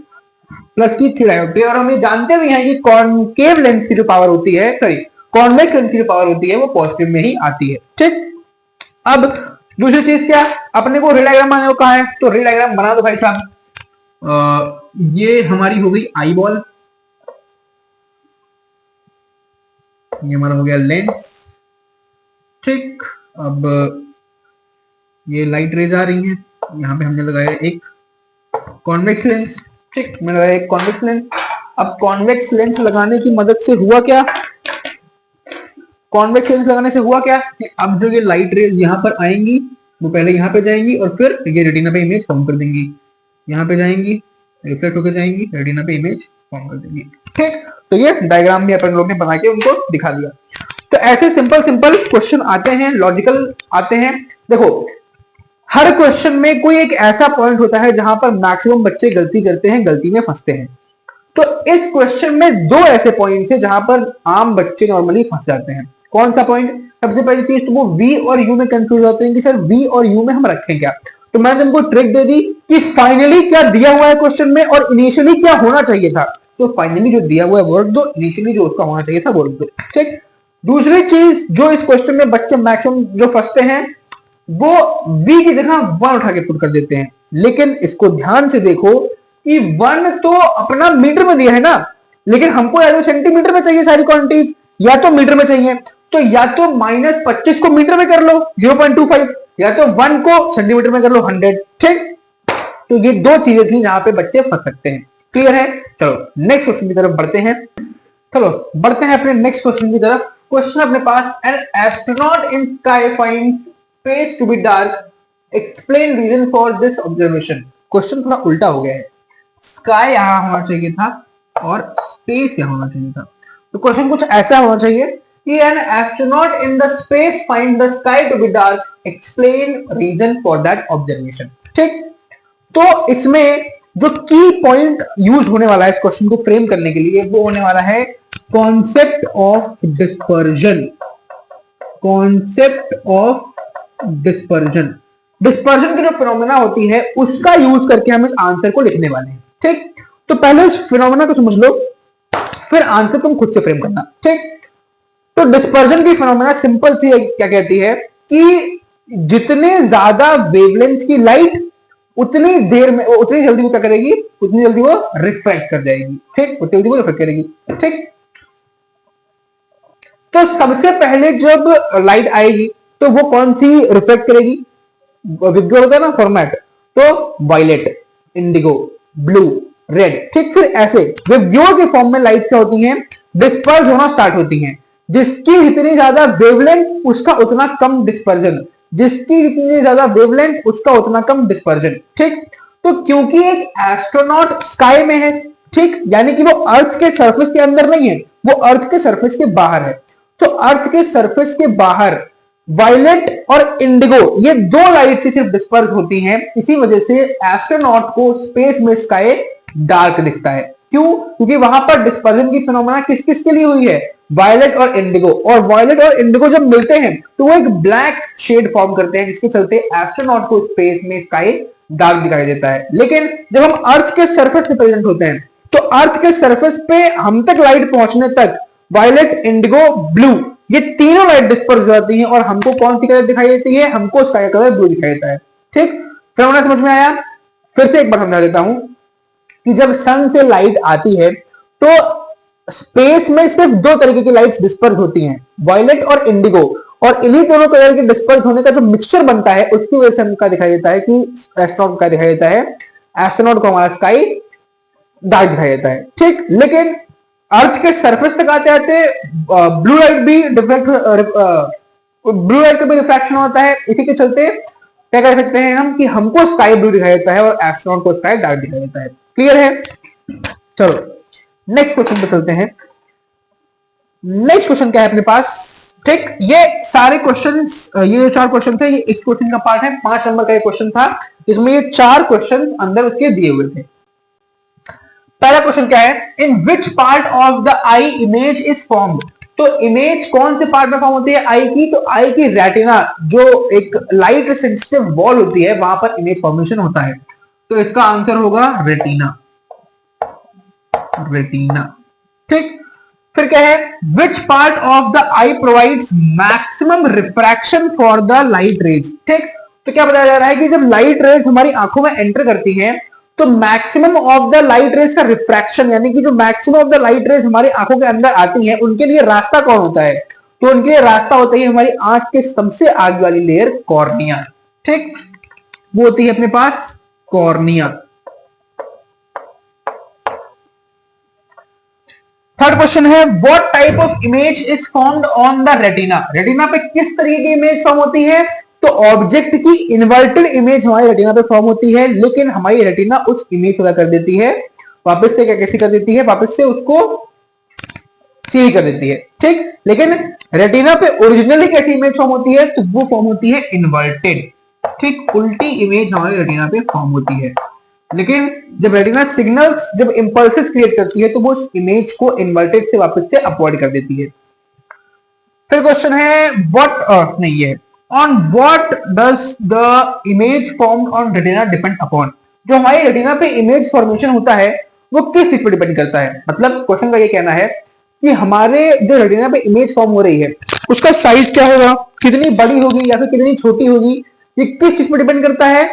A: +3 डायोप्टियर। और हम ये जानते भी हैं कि कॉनकेव लेंस की जो पावर होती है, सॉरी कॉन्वेक्स लेंस की जो पावर होती है वो पॉजिटिव में ही आती है। ठीक, अब दूसरी चीज क्या, अपने को रे डायग्राम बनाने को कहा है, तो रे डायग्राम बना दो भाई साहब। ये हमारी हो गई आई बॉल, ये हमारा हो गया लेंस। ठीक, अब ये लाइट रेज आ रही हैं, यहाँ पे हमने लगाया एक कॉन्वेक्स लेंस। ठीक, मैंने लगाया एक कॉन्वेक्स लेंस। अब कॉन्वेक्स लेंस लगाने की मदद से हुआ क्या, कॉन्वेक्स लेंस लगाने से हुआ क्या कि अब जो ये लाइट रेज यहाँ पर आएंगी वो पहले यहाँ पे जाएंगी और फिर ये रेटिना पे इमेज फॉर्म कर देंगी, यहाँ पे जाएंगी, रिफ्लेक्ट होकर जाएंगी, रेटिना पे इमेज फॉर्म कर देंगी। ठीक, तो ये डायग्राम भी अपन लोग ने बना के उनको दिखा दिया। तो ऐसे सिंपल सिंपल क्वेश्चन आते हैं, लॉजिकल आते हैं। देखो हर क्वेश्चन में कोई एक ऐसा पॉइंट होता है जहां पर मैक्सिमम बच्चे गलती करते हैं, गलती में फंसते हैं। तो इस क्वेश्चन में दो ऐसे पॉइंट्स हैं जहां पर आम बच्चे नॉर्मली फंस जाते हैं। कौन सा पॉइंट? सबसे पहली चीज तो वो वी और यू में कंफ्यूज होते हैं कि सर वी और यू में हम रखें क्या। तो मैंने तुमको ट्रिक दे दी कि फाइनली क्या दिया हुआ है क्वेश्चन में और इनिशियली क्या होना चाहिए था। तो फाइनली जो दिया हुआ है वर्ड दो, इनिशियली जो उसका होना चाहिए था वर्ड दो। ठीक, दूसरी चीज जो इस क्वेश्चन में बच्चे मैक्सिमम जो फंसते हैं वो वी की जगह वन उठा के पुट कर देते हैं। लेकिन इसको ध्यान से देखो कि वन तो अपना मीटर में दिया है ना, लेकिन हमको या तो सेंटीमीटर में चाहिए सारी क्वांटिटीज या तो मीटर में चाहिए। तो या तो -25 को मीटर में कर लो 0.25, या तो 1 को सेंटीमीटर में कर लो 100। ठीक, तो ये दो चीजें थी जहां पे बच्चे फंस सकते हैं। क्लियर है? चलो नेक्स्ट क्वेश्चन की तरफ बढ़ते हैं। चलो बढ़ते हैं अपने नेक्स्ट क्वेश्चन की तरफ। क्वेश्चन अपने पास, an astronaut in sky finds space to be dark, explain reason for this observation. Question थोड़ा उल्टा हो गया है, स्काई यहां होना चाहिए था और स्पेस यहां होना चाहिए था। तो क्वेश्चन कुछ ऐसा होना चाहिए कि an astronaut in the space find the sky to be dark, explain reason for that observation. ठीक, तो इसमें जो की पॉइंट यूज होने वाला है इस क्वेश्चन को फ्रेम करने के लिए वो होने वाला है concept of dispersion. Concept of dispersion, dispersion की जो फिनोमेना होती है उसका यूज करके हम इस आंसर को लिखने वाले हैं। ठीक, तो पहले इस फिनोमेना को समझ लो, फिर आंसर तुम खुद से फ्रेम करना। ठीक, तो डिस्पर्जन की फिनोमेना सिंपल सी क्या कहती है कि जितने ज्यादा वेवलेंथ की लाइट उतनी देर में, उतनी जल्दी वो क्या करेगी, उतनी जल्दी वो रिफ्रैक्ट कर जाएगी। ठीक, उतनी जल्दी वो रिफ्रैक्ट करेगी। ठीक, तो सबसे पहले जब लाइट आएगी तो वो कौन सी रिफ्लेक्ट करेगी? विजुअल होता है ना फॉर्मेट, तो वायलेट, इंडिगो, ब्लू, रेड। ठीक, फिर ऐसे विजुअल के फॉर्म में लाइट क्या होती हैं, डिस्पर्स होना स्टार्ट होती हैं। जिसकी जितनी ज्यादा वेवलेंथ उसका उतना कम डिस्पर्जन, जिसकी जितनी ज्यादा वेवलेंथ उसका उतना कम डिस्पर्जन। ठीक, तो क्योंकि एक एस्ट्रोनॉट स्काई में है, ठीक, यानी कि वो अर्थ के सरफेस के अंदर नहीं है, वो अर्थ के सरफेस के बाहर है। तो अर्थ के सरफेस के बाहर वायलेट और इंडिगो ये दो लाइट से सिर्फ डिस्पर्स होती हैं। इसी वजह से एस्ट्रोनॉट को स्पेस में स्काई डार्क दिखता है। क्यों? क्योंकि वहां पर डिस्पर्जन की फिनोमेना किस किस के लिए हुई है, वायलेट और इंडिगो। और वायलेट और इंडिगो जब मिलते हैं तो वो एक ब्लैक शेड फॉर्म करते हैं, जिसके चलते एस्ट्रोनॉट को स्पेस में स्काई डार्क दिखाई देता है। लेकिन जब हम अर्थ के सरफेस पे प्रेजेंट होते हैं तो अर्थ के सरफेस पे हम तक लाइट पहुंचने तक वायलेट, इंडिगो, ब्लू ये तीनों लाइट डिस्पर्स हो जाती हैं और हमको कौन सी कलर दिखाई देती है, हमको स्काई कलर ब्लू दिखाई देता है। ठीक, फिर समझ में आया? फिर से एक बार समझा देता हूं कि जब सन से लाइट आती है तो स्पेस में सिर्फ दो तरीके की लाइट्स डिस्पर्स होती हैं, वायलेट और इंडिगो। और इन्हीं दोनों कलर के डिस्पर्स होने का जो मिक्सचर बनता है उसकी वजह से हमको दिखाई देता है कि एस्ट्रोनॉट का दिखाई देता है, एस्ट्रोनॉट को हमारा स्काई डार्क दिखाई देता है। ठीक, लेकिन अर्थ के सरफेस तक आते आते ब्लू लाइट भी डिफ्रेक्ट, ब्लू लाइट का भी रिफ्रैक्शन होता है। इसी के चलते क्या कर सकते हैं हम कि हमको स्काई ब्लू दिखाई देता है और एस्ट्रोनॉट को स्काई डार्क दिखाई देता है। क्लियर है? चलो नेक्स्ट क्वेश्चन पे चलते हैं। नेक्स्ट क्वेश्चन क्या है अपने पास? ठीक, ये सारे क्वेश्चंस, ये 4 क्वेश्चन थे, ये इस क्वेश्चन का पार्ट है। 5 नंबर का एक क्वेश्चन था इसमें ये 4 क्वेश्चन अंदर उसके दिए हुए थे। पहला क्वेश्चन क्या है, in which part of the eye image is formed. तो इमेज कौन से पार्ट में फॉर्म होती है आई की? तो आई की रेटिना, जो एक लाइट सेंसिटिव वॉल होती है, वहां पर इमेज फॉर्मेशन होता है। तो इसका आंसर होगा रेटिना। रेटिना। ठीक, फिर क्या है, विच part of the I provides maximum refraction for the light rays. ठीक, तो क्या बताया जा रहा है कि जब लाइट रेज हमारी आंखों में एंटर करती हैं तो maximum of the light rays का रिफ्रैक्शन, यानी कि जो maximum of the light rays हमारी आंखों के अंदर आती हैं उनके लिए रास्ता कौन होता है? तो उनके लिए रास्ता होता है हमारी आंख के सबसे आगे वाली लेयर कॉर्निया। ठीक, वो होती है अपने पास कॉर्निया। थर्ड क्वेश्चन है what type of image is formed on the retina, retina पे किस तरीके की इमेज फॉर्म होती है, तो ऑब्जेक्ट की इन्वर्टेड इमेज हमारी रेटिना पे फॉर्म होती है, लेकिन हमारी रेटिना उस इमेज को क्या कर देती है, वापस से क्या कैसी कर देती है, वापस से उसको सीधी कर देती है, ठीक। लेकिन रेटिना पे ओरिजिनली कैसी इमेज फॉर्म होती है, तो वो फॉर्म होती है इन्वर्टेड, ठीक, उल्टी इमेज हमारी रेटिना पे फॉर्म होती है। लेकिन जब रेटिना सिग्नल्स, जब इंपल्सेस क्रिएट करती है, तो वो उस इमेज को इन्वर्टेड से वापस से अपवर्ड कर देती है। फिर क्वेश्चन है व्हाट नहीं है on what does the image formed on retina depend upon, जो हमारी रेटिना पे इमेज फॉर्मेशन होता है वो किस चीज पर डिपेंड करता है, मतलब क्वेश्चन का ये कहना है कि हमारे जो रेटिना पे इमेज फॉर्म हो रही है उसका साइज क्या होगा, कितनी बड़ी होगी या फिर कितनी छोटी होगी, ये किस चीज पर डिपेंड करता है,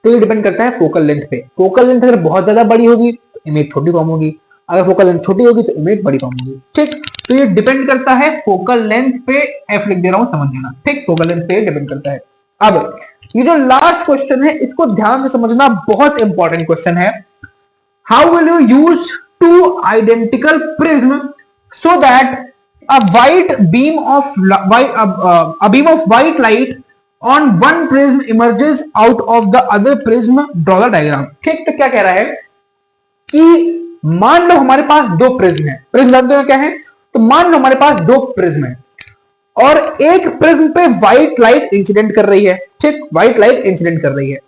A: तो ये डिपेंड करता है फोकल लेंथ पे। फोकल लेंथ अगर बहुत ज्यादा बड़ी होगी तो इमेज छोटी फॉर्म होगी, अगर फोकल लेंथ छोटी होगी तो इमेज बड़ी फॉर्म होगी, ठीक। तो ये डिपेंड करता है फोकल लेंथ पे, एफ लिख दे रहा हूं समझ लेना, ठीक, फोकल लेंथ पे डिपेंड करता है। अब ये जो लास्ट क्वेश्चन है इसको ध्यान से समझना, बहुत इंपॉर्टेंट क्वेश्चन है। How will you use two identical prism so that a white beam of a beam of white light on one prism emerges out of the other prism, draw the diagram, ठीक। तो क्या कह रहा है कि मान लो हमारे पास दो प्रिज्म है, प्रिज्म जानते हो क्या है, तो मान लो हमारे पास दो प्रिज्म है और एक प्रिज्म पे व्हाइट लाइट इंसिडेंट कर रही है, ठीक, व्हाइट लाइट इंसिडेंट कर रही है,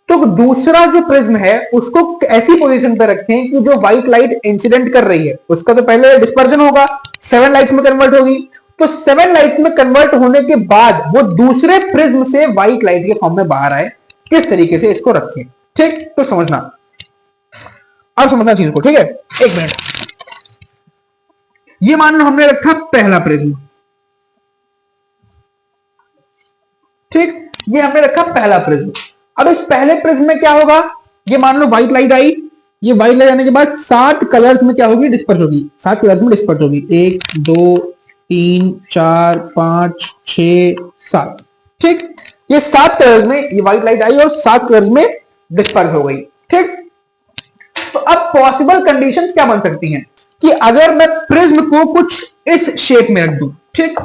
A: तो दूसरा जो प्रिज्म है उसको ऐसी पोजीशन पे रखें कि जो व्हाइट लाइट इंसिडेंट कर रही है उसका तो पहले डिस्पर्जन होगा, 7 लाइट्स में कन्वर्ट होगी, तो 7 लाइट्स में कन्वर्ट होने के बाद वो दूसरे प्रिज्म से व्हाइट लाइट के फॉर्म में बाहर आए, किस तरीके से इसको रखें, ठीक। तो समझना, अब समझना चीज को, ठीक है, एक मिनट। ये मान लो हमने रखा पहला प्रिज्म, ठीक, ये हमने रखा पहला प्रिज्म। अब इस पहले प्रिज्म में क्या होगा, ये मान लो व्हाइट लाइट आई, ये व्हाइट लाइट आने के बाद 7 कलर्स में क्या होगी, डिस्पर्स होगी, 7 कलर्स में डिस्पर्स होगी, 1 2 3 4 5 6 7, ठीक। ये 7 कलर्स में ये व्हाइट लाइट आई और 7 कलर्स में डिस्पर्स हो गई, ठीक। तो अब पॉसिबल कंडीशंस क्या बन सकती हैं कि अगर मैं प्रिज्म को कुछ इस शेप में रख दूं, ठीक,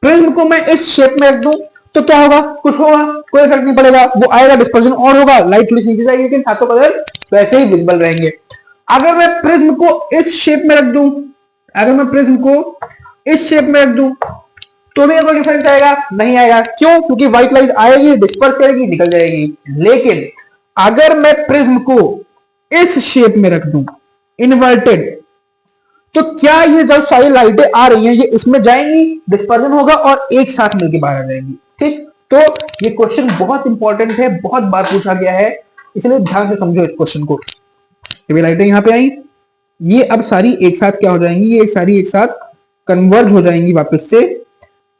A: प्रिज्म को मैं इस शेप में रख दूं तो क्या होगा, कुछ होगा, कोई फर्क नहीं पड़ेगा, वो आएगा, डिस्पर्जन और होगा, लाइट थोड़ी नीचे जाएगी लेकिन सातों कलर वैसे ही विजिबल रहेंगे। अगर मैं प्रिज्म को इस शेप में रख दूं, अगर मैं प्रिज्म को इस शेप में रख दूं तो भी कोई डिफरेंस आएगा, नहीं आएगा, क्यों, क्योंकि व्हाइट लाइट आएगी, डिस्पर्स करेगी, निकल जाएगी। लेकिन अगर मैं प्रिज्म को इस शेप में रख दूं इन्वर्टेड, तो क्या ये जब सारी लाइटें आ रही हैं ये इसमें जाएंगी, डिस्पर्जन होगा और एक साथ मिलकर बाहर आ जाएंगी, ठीक। तो ये क्वेश्चन बहुत इंपॉर्टेंट है, बहुत बार पूछा गया है, इसलिए ध्यान से समझो इस क्वेश्चन को। ये लाइटें यहां पे आई, ये अब सारी एक साथ क्या हो जाएंगी, ये सारी एक साथ कन्वर्ज हो जाएंगी वापस से,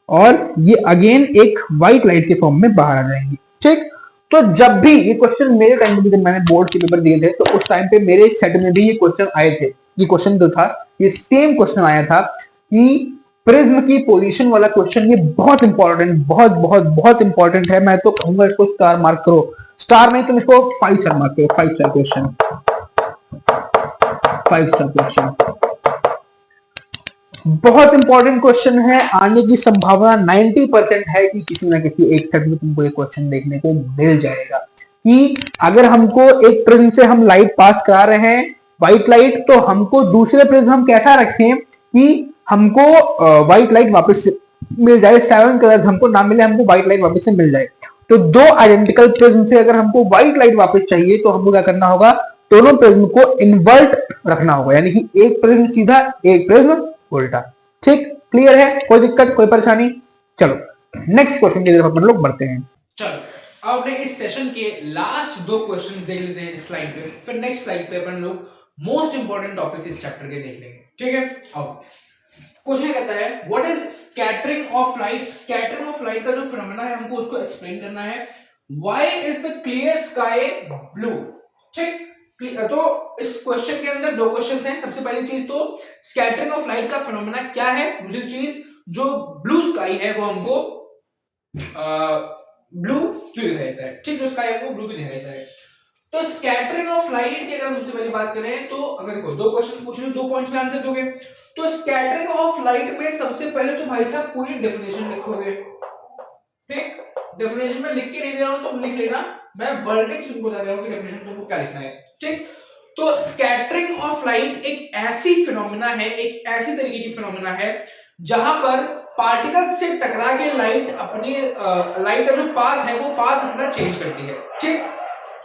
A: और ये अगेन एक व्हाइट लाइट के फॉर्म में बाहर आ जाएंगी, ठीक। तो जब भी ये क्वेश्चन मेरे टाइम पे, जब मैंने बोर्ड के पेपर दिए थे, तो उस टाइम पे मेरे सेट में भी ये क्वेश्चन आए थे। ये क्वेश्चन जो था ये सेम क्वेश्चन आया था कि प्रिज्म की पोजीशन वाला क्वेश्चन, ये बहुत इंपॉर्टेंट, बहुत बहुत बहुत इंपॉर्टेंट है। मैं तो कहूंगा इसको स्टार मार्क करो, स्टार नहीं तुम इसको 5 स्टार मार्क करो, 5 स्टार क्वेश्चन, 5 स्टार क्वेश्चन, बहुत इंपॉर्टेंट क्वेश्चन है। आने की संभावना 90% है कि किसी ना किसी एक सेट में तुमको ये क्वेश्चन देखने को मिल जाएगा कि अगर हमको एक प्रिज्म से हम लाइट पास करा रहे हैं, व्हाइट लाइट, तो हमको दूसरे प्रिज्म हम कैसा रखें कि हमको व्हाइट लाइट वापस से मिल जाए, 7 कलर हमको ना मिले, हमको व्हाइट लाइट वापस से मिल जाए। तो दो आइडेंटिकल प्रिज्म से अगर हमको व्हाइट लाइट वापस चाहिए तो हमको क्या करना होगा, दोनों प्रिज्म को इन्वर्ट रखना होगा, यानी कि एक प्रिज्म सीधा, एक प्रिज्म उल्टा, ठीक। क्लियर है, कोई दिक्कत, कोई परेशानी? चलो नेक्स्ट क्वेश्चन की तरफ अपन लोग बढ़ते हैं।
B: चलो अब अपने इस सेशन के लास्ट 2 क्वेश्चंस देख लेते हैं इस स्लाइड पे, फिर नेक्स्ट स्लाइड पे अपन लोग मोस्ट इंपॉर्टेंट टॉपिक्स इस चैप्टर के देख लेंगे, ठीक है। अब क्वेश्चन कहता है what is scattering of light, scattering of light का जो फिनोमेना है हमको उसको एक्सप्लेन करना है। Why is the clear sky blue, ठीक। तो इस क्वेश्चन के अंदर 2 क्वेश्चंस हैं। सबसे पहली चीज तो स्कैटरिंग ऑफ लाइट का फिनोमेना क्या है, दूसरी चीज जो ब्लू स्काई है वो हमको ब्लू क्यों दिखाई देता है, ठीक, जो स्काई है वो ब्लू क्यों दिखाई देता है। तो स्कैटरिंग ऑफ लाइट की अगर हम सबसे पहले बात करें तो अगर देखो दो क्वेश्चन पूछ रहे हो, 2 पॉइंट्स में आंसर दोगे। तो स्कैटरिंग ऑफ लाइट में सबसे पहले तो भाई साहब पूरी डेफिनेशन लिखोगे, ठीक। डेफिनेशन में लिख के नहीं दे रहा हूं तुम लिख लेना, मैं वर्डिंग तुमको बता रहा हूं कि डेफिनेशन तुमको क्या लिखना है, ठीक। तो स्कैटरिंग ऑफ लाइट एक ऐसी फिनोमेना है, एक ऐसी तरीके की फिनोमेना है जहां पर पार्टिकल से टकरा के लाइट अपनी लाइट का जो पाथ है वो पाथ अपना चेंज करती है, ठीक।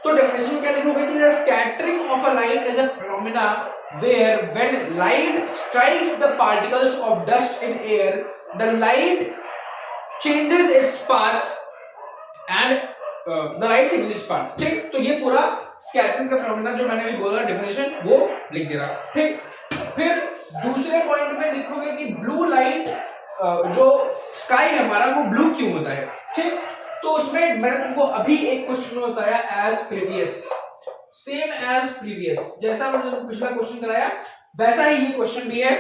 B: तो डेफिनेशन में क्या लिखोगे कि the scattering of a light is a phenomena where when light strikes the particles of dust in air the light changes its path and the light changes its path, ठीक। तो ये पूरा स्कैटरिंग का phenomena जो मैंने अभी बोला definition वो लिख दे रहा, ठीक। फिर दूसरे पॉइंट में लिखोगे कि ब्लू लाइट जो स्काई है हमारा वो ब्लू क्यों होता है, ठीक। तो उसमें मैंने तुमको अभी एक क्वेश्चन में बताया as previous, same as previous, जैसा मैंने तुमको पिछला क्वेश्चन कराया वैसा ही ये क्वेश्चन भी है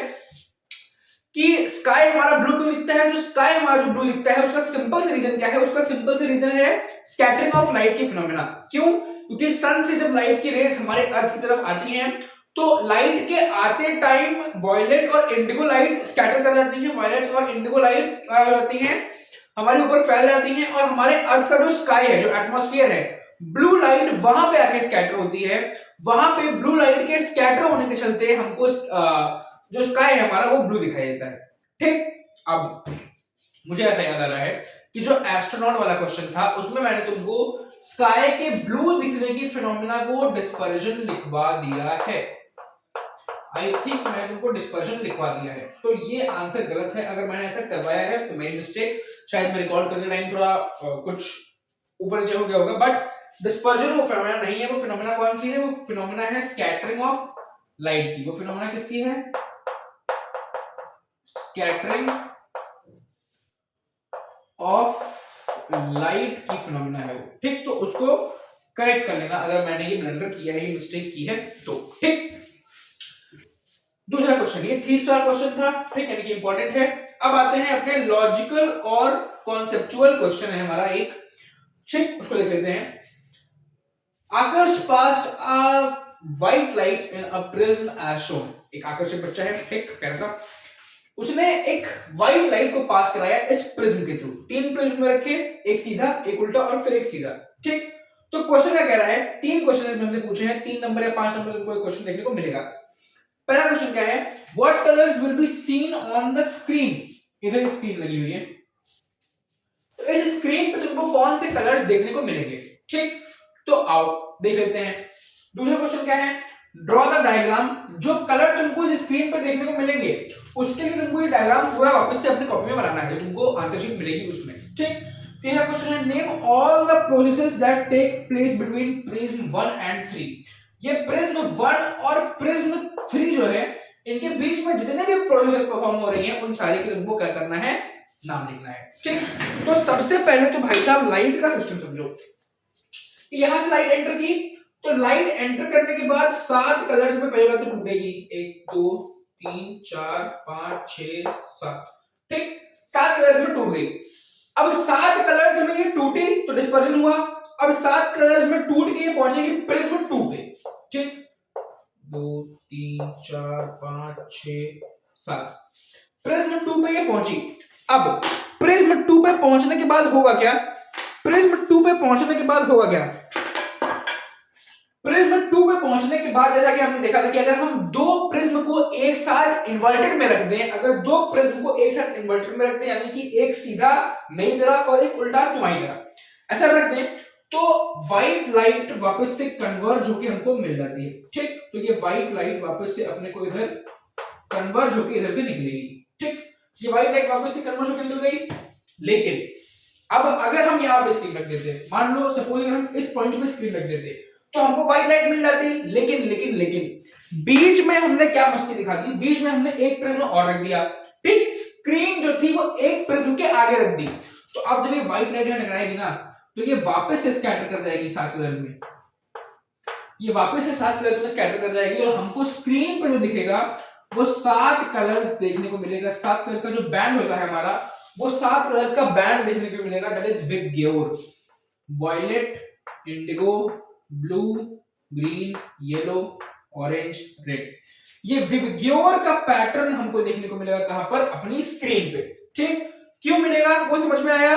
B: कि स्काई हमारा ब्लू क्यों दिखता है। जो स्काई हमारा जो ब्लू दिखता है उसका सिंपल से रीजन क्या है, उसका सिंपल से रीजन है स्कैटरिंग ऑफ लाइट की फिनोमेना। क्यों? क्योंकि सन से जब लाइट की रेस हमारे अर्थ की तरफ आती हैं तो लाइट के आते टाइम वायलेट और इंडिगो लाइट्स स्कैटर कर जाती हैं, वायलेट्स और इंडिगो लाइट्स क्या हो जाती हैं हमारे ऊपर फैल जाती हैं और हमारे अर्थ का जो स्काई है, जो एटमॉस्फेयर है, ब्लू लाइट वहां पे आके स्कैटर होती है। वहां पे ब्लू लाइट के स्कैटर होने के चलते हमको जो स्काई है हमारा वो ब्लू दिखाई देता है, ठीक। अब मुझे ऐसा याद आ रहा है कि जो एस्ट्रोनॉट वाला क्वेश्चन था उसमें मैंने तुमको स्काई के ब्लू दिखने की फिनोमेना को डिस्पर्जन लिखवा दिया है। आई थिंक मैंने तुमको डिस्पर्जन लिखवा दिया है, तो ये आंसर गलत है। अगर मैंने ऐसा करवाया है तो मेरी मिस्टेक, शायद मैं रिकॉर्ड करते टाइम थोड़ा कुछ ऊपर नीचे हो गया होगा, बट डिस्पर्जन वो फिनोमेना नहीं है। वो फिनोमेना कौन सी है? वो फिनोमेना है स्कैटरिंग ऑफ लाइट की। वो फिनोमेना किसकी है? स्कैटरिंग ऑफ लाइट की फिनोमेना है वो, ठीक। तो उसको करेक्ट कर लेना अगर मैंने ये ब्लंडर किया है, ये मिस्टेक की है तो, ठीक। दूसरा क्वेश्चन, ये 3 स्टार क्वेश्चन था, ठीक, यानी कि इंपॉर्टेंट है। अब आते हैं अपने लॉजिकल और कॉन्सेप्चुअल क्वेश्चन है हमारा एक, ठीक, उसको देख लेते हैं। आकर्ष past a white light in a prism as shown. एक आकर्षक बच्चा है, ठीक, प्यारा सा, उसने एक व्हाइट लाइट को पास कराया इस प्रिज्म के थ्रू। 3 प्रिज्म में रखे, एक सीधा, एक उल्टा और फिर एक सीधा, ठीक। तो क्वेश्चन क्या कह रहा है? 3 क्वेश्चन हमने पूछे हैं, 3 नंबर या 5 नंबर कोई क्वेश्चन देखने को मिलेगा। पहला क्वेश्चन क्या है? What colours will be seen on the screen. इधर स्क्रीन लगी हुई है, तो इस स्क्रीन पे तुमको कौन से कलर्स देखने को मिलेंगे, ठीक। तो आओ देख लेते हैं। दूसरा क्वेश्चन क्या है? Draw the diagram. जो कलर तुमको इस स्क्रीन पे देखने को मिलेंगे उसके लिए तुमको ये डायग्राम पूरा वापस से अपनी कॉपी में बनाना है, तुमको आंसर शीट मिलेगी उसमें, ठीक। तीसरा क्वेश्चन है name all the processes that take place between prism 1 and 3। ये प्रिज्म 1 और प्रिज्म 3 जो है इनके बीच में जितने भी प्रोसेसेस परफॉर्म हो रही हैं उन सारी के तुमको क्या करना है? नाम लिखना है, ठीक। तो सबसे पहले तो भाई साहब लाइट का सिस्टम समझो। यहां से लाइट एंटर की, तो लाइट एंटर करने के बाद 7 कलर्स में पहली बात तो टूटेगी, 1 2 3 4 5 6 7, ठीक। 7 कलर्स में टूट गई। अब 7 कलर्स में ये टूटी तो डिस्पर्जन हुआ। अब 7 कलर्स में टूट के ये पहुंचेगी प्रिज्म 2 पे, ठीक। 2 3 4 5 6 7, प्रिज्म 2 पे ये पहुंची। अब प्रिज्म 2 पे पहुंचने के बाद होगा क्या? प्रिज्म 2 पे पहुंचने के बाद होगा क्या? प्रिज्म 2 पे पहुंचने के बाद जैसा कि हमने देखा था कि अगर हम 2 प्रिज्म को एक साथ इन्वर्टेड में रख दें, अगर 2 प्रिज्म को एक साथ इन्वर्टेड में रख दें, यानी कि एक सीधा मेरी तरह और एक उल्टा तुम्हारी तरह, ऐसा रख दें, तो व्हाइट लाइट वापस से कन्वर्ज होकर हमको मिल जाती है, ठीक। तो ये व्हाइट लाइट वापस से अपने को इधर कन्वर्ज होकर इधर से निकलेगी, ठीक। ये व्हाइट लाइट वापस से कन्वर्ज होकर निकल गई। लेकिन अब अगर हम यहाँ पे स्क्रीन रख देते, मान लो सपोज अगर हम इस पॉइंट पे स्क्रीन रख देते तो हमको व्हाइट लाइट मिल जाती। लेकिन लेकिन लेकिन बीच में हमने क्या मस्ती दिखा दी? बीच में हमने एक प्रिज्म और रख दिया, ठीक। स्क्रीन जो थी वो एक प्रिज्म के आगे रख दी, तो अब जब ये व्हाइट लाइट यहाँ टकराएगी ना तो ये वापस से स्कैटर कर जाएगी 7 कलर में, ये वापस से 7 कलर्स में स्कैटर कर जाएगी और हमको स्क्रीन पे जो दिखेगा वो 7 कलर्स देखने को मिलेगा। 7 कलर्स का जो बैंड होता है हमारा, वो 7 कलर्स का बैंड देखने को मिलेगा, that is VIBGYOR, violet, indigo, blue, green, yellow, orange, red. ये विबग्योर का पैटर्न हमको देखने को मिलेगा कहां पर? अपनी स्क्रीन पे। ठीक, क्यों मिलेगा वो समझ में आया?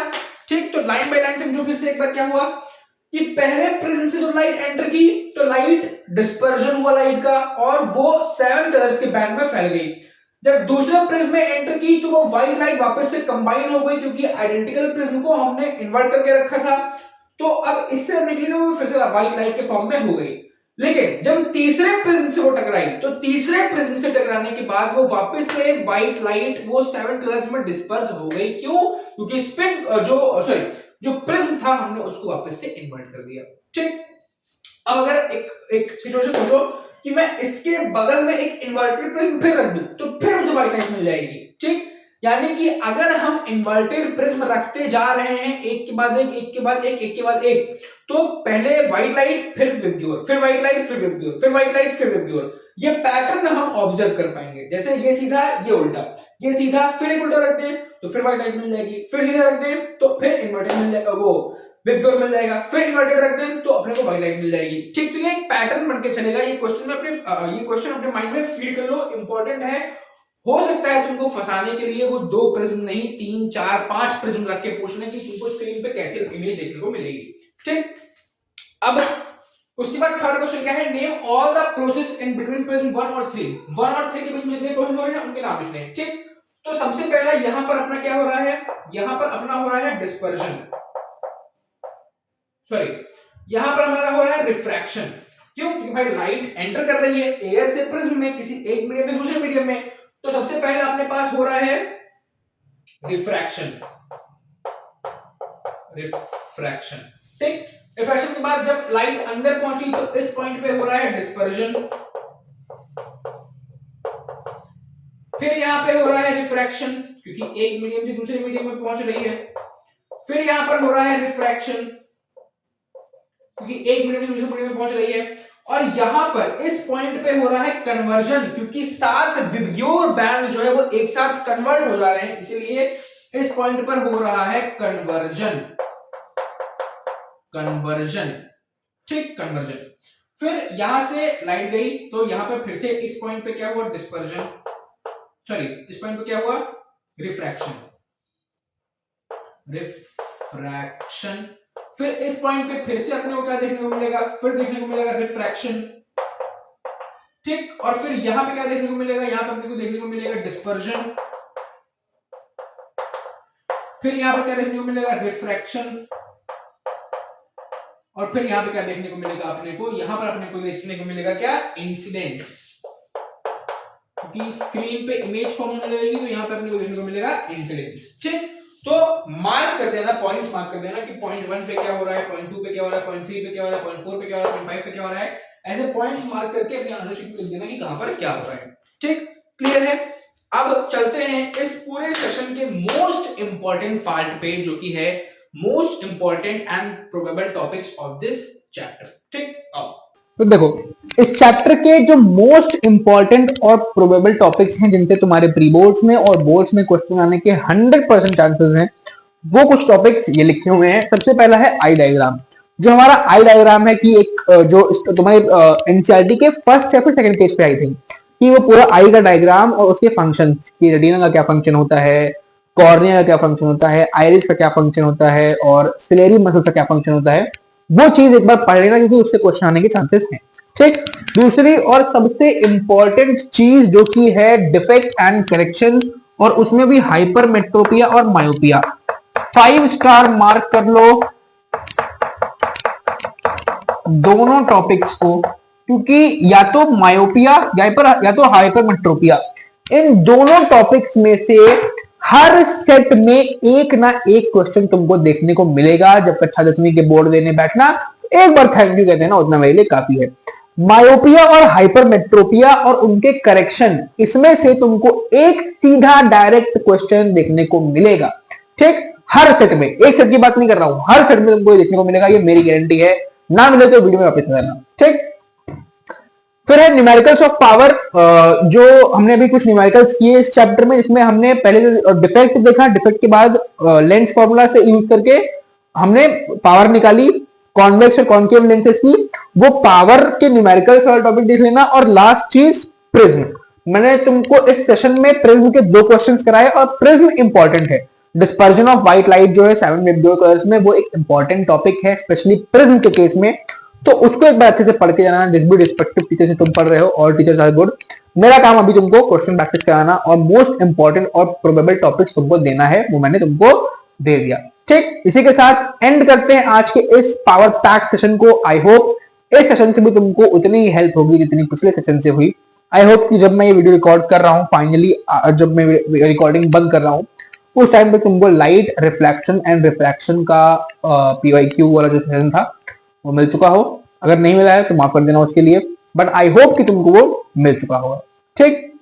B: ठीक, तो लाइन बाय लाइन समझो फिर से एक बार। क्या हुआ कि पहले प्रिज्म से जो लाइट एंटर की तो लाइट डिस्पर्जन हुआ लाइट का, और वो 7 कलर्स के बैंड में फैल गई। जब दूसरे प्रिज्म में एंटर की तो वो व्हाइट लाइट वापस से कंबाइन हो गई, क्योंकि आइडेंटिकल प्रिज्म को हमने इन्वर्ट करके रखा था। तो अब इससे निकली तो वो फिर से व्हाइट लाइट के फॉर्म में हो गई। लेकिन जब तीसरे प्रिज्म से वो टकराई तो तीसरे प्रिज्म से टकराने के बाद वो वापस से व्हाइट लाइट वो 7 कलर्स में डिस्पर्स हो गई। क्यों? क्योंकि स्पिन जो प्रिज्म था हमने उसको वापस से इन्वर्ट कर दिया। ठीक, अब अगर एक सिचुएशन सोचो कि मैं इसके बगल में एक इन्वर्टेड प्रिज्म फिर रख दूं तो फिर मुझे व्हाइट लाइट मिल जाएगी। ठीक, यानी कि अगर हम इन्वर्टेड प्रिज्म रखते जा रहे हैं एक के बाद एक के बाद एक के बाद एक, तो पहले व्हाइट लाइट फिर विबग्योर, फिर व्हाइट लाइट फिर विबग्योर, फिर व्हाइट लाइट फिर विबग्योर, ये पैटर्न हम ऑब्जर्व कर पाएंगे। जैसे ये सीधा ये उल्टा, ये सीधा फिर एक उल्टा रख दें तो फिर व्हाइट लाइट मिल जाएगी, फिर सीधा रख दें तो फिर इन्वर्टेड मिल जाएगा, वो विबग्योर मिल जाएगा, फिर इन्वर्टेड रख दें तो अपने को व्हाइट लाइट मिल जाएगी। ठीक, तो ये एक पैटर्न बनके चलेगा। ये क्वेश्चन अपने माइंड में फीड कर लो, इंपॉर्टेंट है। हो सकता है तुमको फंसाने के लिए वो 2 प्रिज्म नहीं 3 4 5 प्रिज्म रख के पूछने की तुमको स्क्रीन पे कैसे इमेज देखने को मिलेगी। ठीक, अब उसके बाद थर्ड क्वेश्चन क्या है? Name all the process in between prism 1 और 3। 1 और 3 के बीच में जितने प्रोसेस हो रहे हैं उनके नाम लिखने हैं। ठीक, तो सबसे पहला यहां पर अपना क्या हो रहा है? यहां पर अपना हो रहा है डिस्पर्जन, सॉरी यहां पर हमारा हो रहा है रिफ्रैक्शन। क्यों? क्योंकि भाई लाइट एंटर कर रही है एयर से प्रिज्म में, किसी एक मीडियम से दूसरे मीडियम में, तो सबसे पहले अपने पास हो रहा है रिफ्रैक्शन। रिफ्रैक्शन, ठीक, रिफ्रैक्शन के बाद जब लाइट अंदर पहुंची तो इस पॉइंट पे हो रहा है डिस्पर्जन, फिर यहां पे हो रहा है रिफ्रैक्शन क्योंकि एक मीडियम से दूसरे मीडियम में पहुंच रही है, फिर यहां पर हो रहा है रिफ्रैक्शन क्योंकि एक मीडियम से दूसरे मीडियम में पहुंच रही है, और यहां पर इस पॉइंट पे हो रहा है कन्वर्जन क्योंकि 7 विबग्योर बैंड जो है वो एक साथ कन्वर्ट हो जा रहे हैं, इसीलिए इस पॉइंट पर हो रहा है कन्वर्जन। कन्वर्जन, ठीक, कन्वर्जन। फिर यहां से लाइट गई तो यहां पर फिर से इस पॉइंट पे क्या हुआ? डिस्पर्जन, सॉरी इस पॉइंट पे क्या हुआ? रिफ्रैक्शन। रिफ्रैक्शन, फिर इस पॉइंट पे फिर से अपने को क्या देखने को मिलेगा? फिर देखने को मिलेगा रिफ्रैक्शन, ठीक, और फिर यहां पे क्या देखने को मिलेगा? यहां पे अपने को देखने को मिलेगा डिस्पर्जन, फिर यहां पे क्या देखने को मिलेगा? रिफ्रैक्शन, और फिर यहां पे क्या देखने को मिलेगा अपने को? यहां पर अपने को देखने को मिलेगा क्या? इंसिडेंस, क्योंकि स्क्रीन पे इमेज फॉर्म होने लगेगी तो यहां पे अपने को देखने को मिलेगा इंसिडेंस। ठीक, तो मार्क कर देना, पॉइंट्स मार्क कर देना कि पॉइंट 1 पे क्या हो रहा है, पॉइंट 2 पे क्या हो रहा है, पॉइंट 3 पे क्या हो रहा है, पॉइंट 4 पे क्या हो रहा है, पॉइंट 5 पे क्या हो रहा है, ऐसे पॉइंट्स मार्क करके अपनी आंसर शीट में लिख देना कि कहां पर क्या हो रहा है। ठीक, क्लियर है? अब चलते हैं इस पूरे सेशन के मोस्ट इंपॉर्टेंट पार्ट पे जो कि है most important and probable topics of this chapter. ठीक, आओ
A: तो देखो इस चैप्टर के जो मोस्ट इंपॉर्टेंट और प्रोबेबल टॉपिक्स हैं जिनसे तुम्हारे प्री बोर्ड्स में और बोर्ड्स में क्वेश्चन आने के 100% चांसेस हैं, वो कुछ टॉपिक्स ये लिखे हुए हैं। सबसे पहला है आई डायग्राम। जो हमारा आई डायग्राम है कि एक जो तुम्हारे एनसीईआरटी के फर्स्ट या फिर सेकंड पेज पे आई थी कि वो पूरा आई का डायग्राम और उसके फंक्शन कि रेटिना का क्या फंक्शन होता है, कॉर्निया का क्या फंक्शन होता है, आइरिस का क्या फंक्शन होता है और सिलेरी मसल का क्या फंक्शन होता है, वो चीज एक बार पढ़ लेना क्योंकि उससे क्वेश्चन आने के चांसेस हैं। ठीक, दूसरी और सबसे इंपॉर्टेंट चीज जो कि है डिफेक्ट एंड करेक्शन, और उसमें भी हाइपरमेट्रोपिया और मायोपिया। 5 स्टार मार्क कर लो दोनों टॉपिक्स को, क्योंकि या तो मायोपिया या तो हाइपरमेट्रोपिया, इन दोनों टॉपिक्स में से हर सेट में एक ना एक क्वेश्चन तुमको देखने को मिलेगा। जब कक्षा 10वीं के बोर्ड देने बैठना एक बार थैंक यू कहते हैं ना, उतना मेरे लिए काफी है। मायोपिया और हाइपरमेट्रोपिया और उनके करेक्शन, इसमें से तुमको एक सीधा डायरेक्ट क्वेश्चन देखने को मिलेगा। ठीक, हर सेट में, एक सेट की बात नहीं कर रहा हूं, हर सेट में तुमको देखने को मिलेगा, ये मेरी गारंटी है। ना मिले तो वीडियो में वापस करना। ठीक, फिर है न्यूमेरिकल्स ऑफ पावर। जो हमने अभी कुछ न्यूमेरिकल्स किए इस चैप्टर में, इसमें हमने पहले डिफेक्ट देखा, डिफेक्ट के बाद लेंस फॉर्मूला से यूज करके हमने पावर निकाली, कॉन्वेक्स और कॉन्केव लेंसेज की, वो पावर के न्यूमेरिकल वाला टॉपिक देख लेना। और लास्ट चीज प्रिज्म, मैंने तुमको इस सेशन में प्रिज्म के 2 क्वेश्चंस कराए और प्रिज्म इंपॉर्टेंट है। डिस्पर्जन ऑफ व्हाइट लाइट जो है 7 वेब कलर्स में, वो एक इंपॉर्टेंट टॉपिक है स्पेशली प्रिज्म के केस में। तो उसको एक बार अच्छे से पढ़ के जाना, जिस भी रिस्पेक्टिव टीचर से तुम पढ़ रहे हो, और टीचर्स आर गुड। मेरा काम अभी तुमको क्वेश्चन प्रैक्टिस कराना और मोस्ट इंपॉर्टेंट और प्रोबेबल टॉपिक्स तुमको देना है, वो मैंने तुमको दे दिया। ठीक, इसी के साथ एंड करते हैं आज के इस पावर पैक सेशन को। आई होप इस सेशन से भी तुमको उतनी ही हेल्प होगी जितनी पिछले सेशन से हुई। आई होप कि जब मैं ये वीडियो रिकॉर्ड कर रहा हूँ फाइनली, जब मैं रिकॉर्डिंग बंद कर रहा हूँ उस टाइम पे तुमको लाइट रिफ्लेक्शन एंड रिफ्रैक्शन का PYQ वाला जो सेशन था वो मिल चुका हो। अगर नहीं मिला है तो माफ कर देना उसके लिए, बट आई होप कि तुमको वो मिल चुका होगा। ठीक,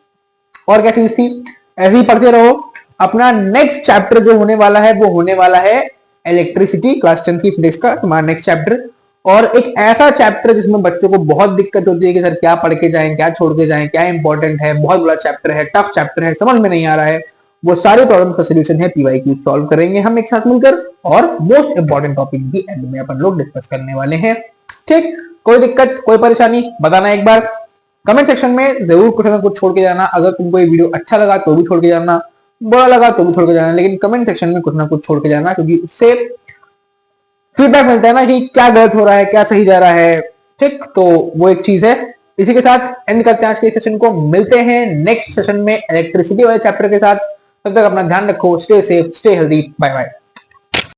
A: और क्या चीज थी, ऐसे ही पढ़ते रहो। अपना नेक्स्ट चैप्टर जो होने वाला है वो होने वाला है इलेक्ट्रिसिटी, क्लास 10 की फिजिक्स का तुम्हारा नेक्स्ट चैप्टर। और एक ऐसा चैप्टर जिसमें बच्चों को बहुत दिक्कत होती है कि सर क्या पढ़ के जाएं, क्या छोड़ के जाएं, क्या इंपॉर्टेंट है, बहुत बड़ा चैप्टर है, टफ चैप्टर है, समझ में नहीं आ रहा है। वो सारे प्रॉब्लम का सोल्यूशन है PYQ सॉल्व करेंगे हम एक साथ मिलकर, और मोस्ट इंपॉर्टेंट टॉपिक भी एंड में अपन लोग डिस्कस करने वाले हैं। ठीक, कोई दिक्कत कोई परेशानी बताना एक बार कमेंट सेक्शन में, जरूर कुछ ना कुछ छोड़ के जाना। अगर तुमको ये वीडियो अच्छा लगा तो भी छोड़ के जाना, बुरा लगा तो भी छोड़ के जाना, लेकिन कमेंट सेक्शन में कुछ ना कुछ छोड़ के जाना, क्योंकि उससे फीडबैक मिलता है ना कि क्या गलत हो रहा है, क्या सही जा रहा है। ठीक, तो वो एक चीज है। इसी के साथ एंड करते हैं आज के सेशन को, मिलते हैं नेक्स्ट सेशन में इलेक्ट्रिसिटी वाले चैप्टर के साथ। तब तक अपना ध्यान रखो, stay safe, stay healthy, bye bye.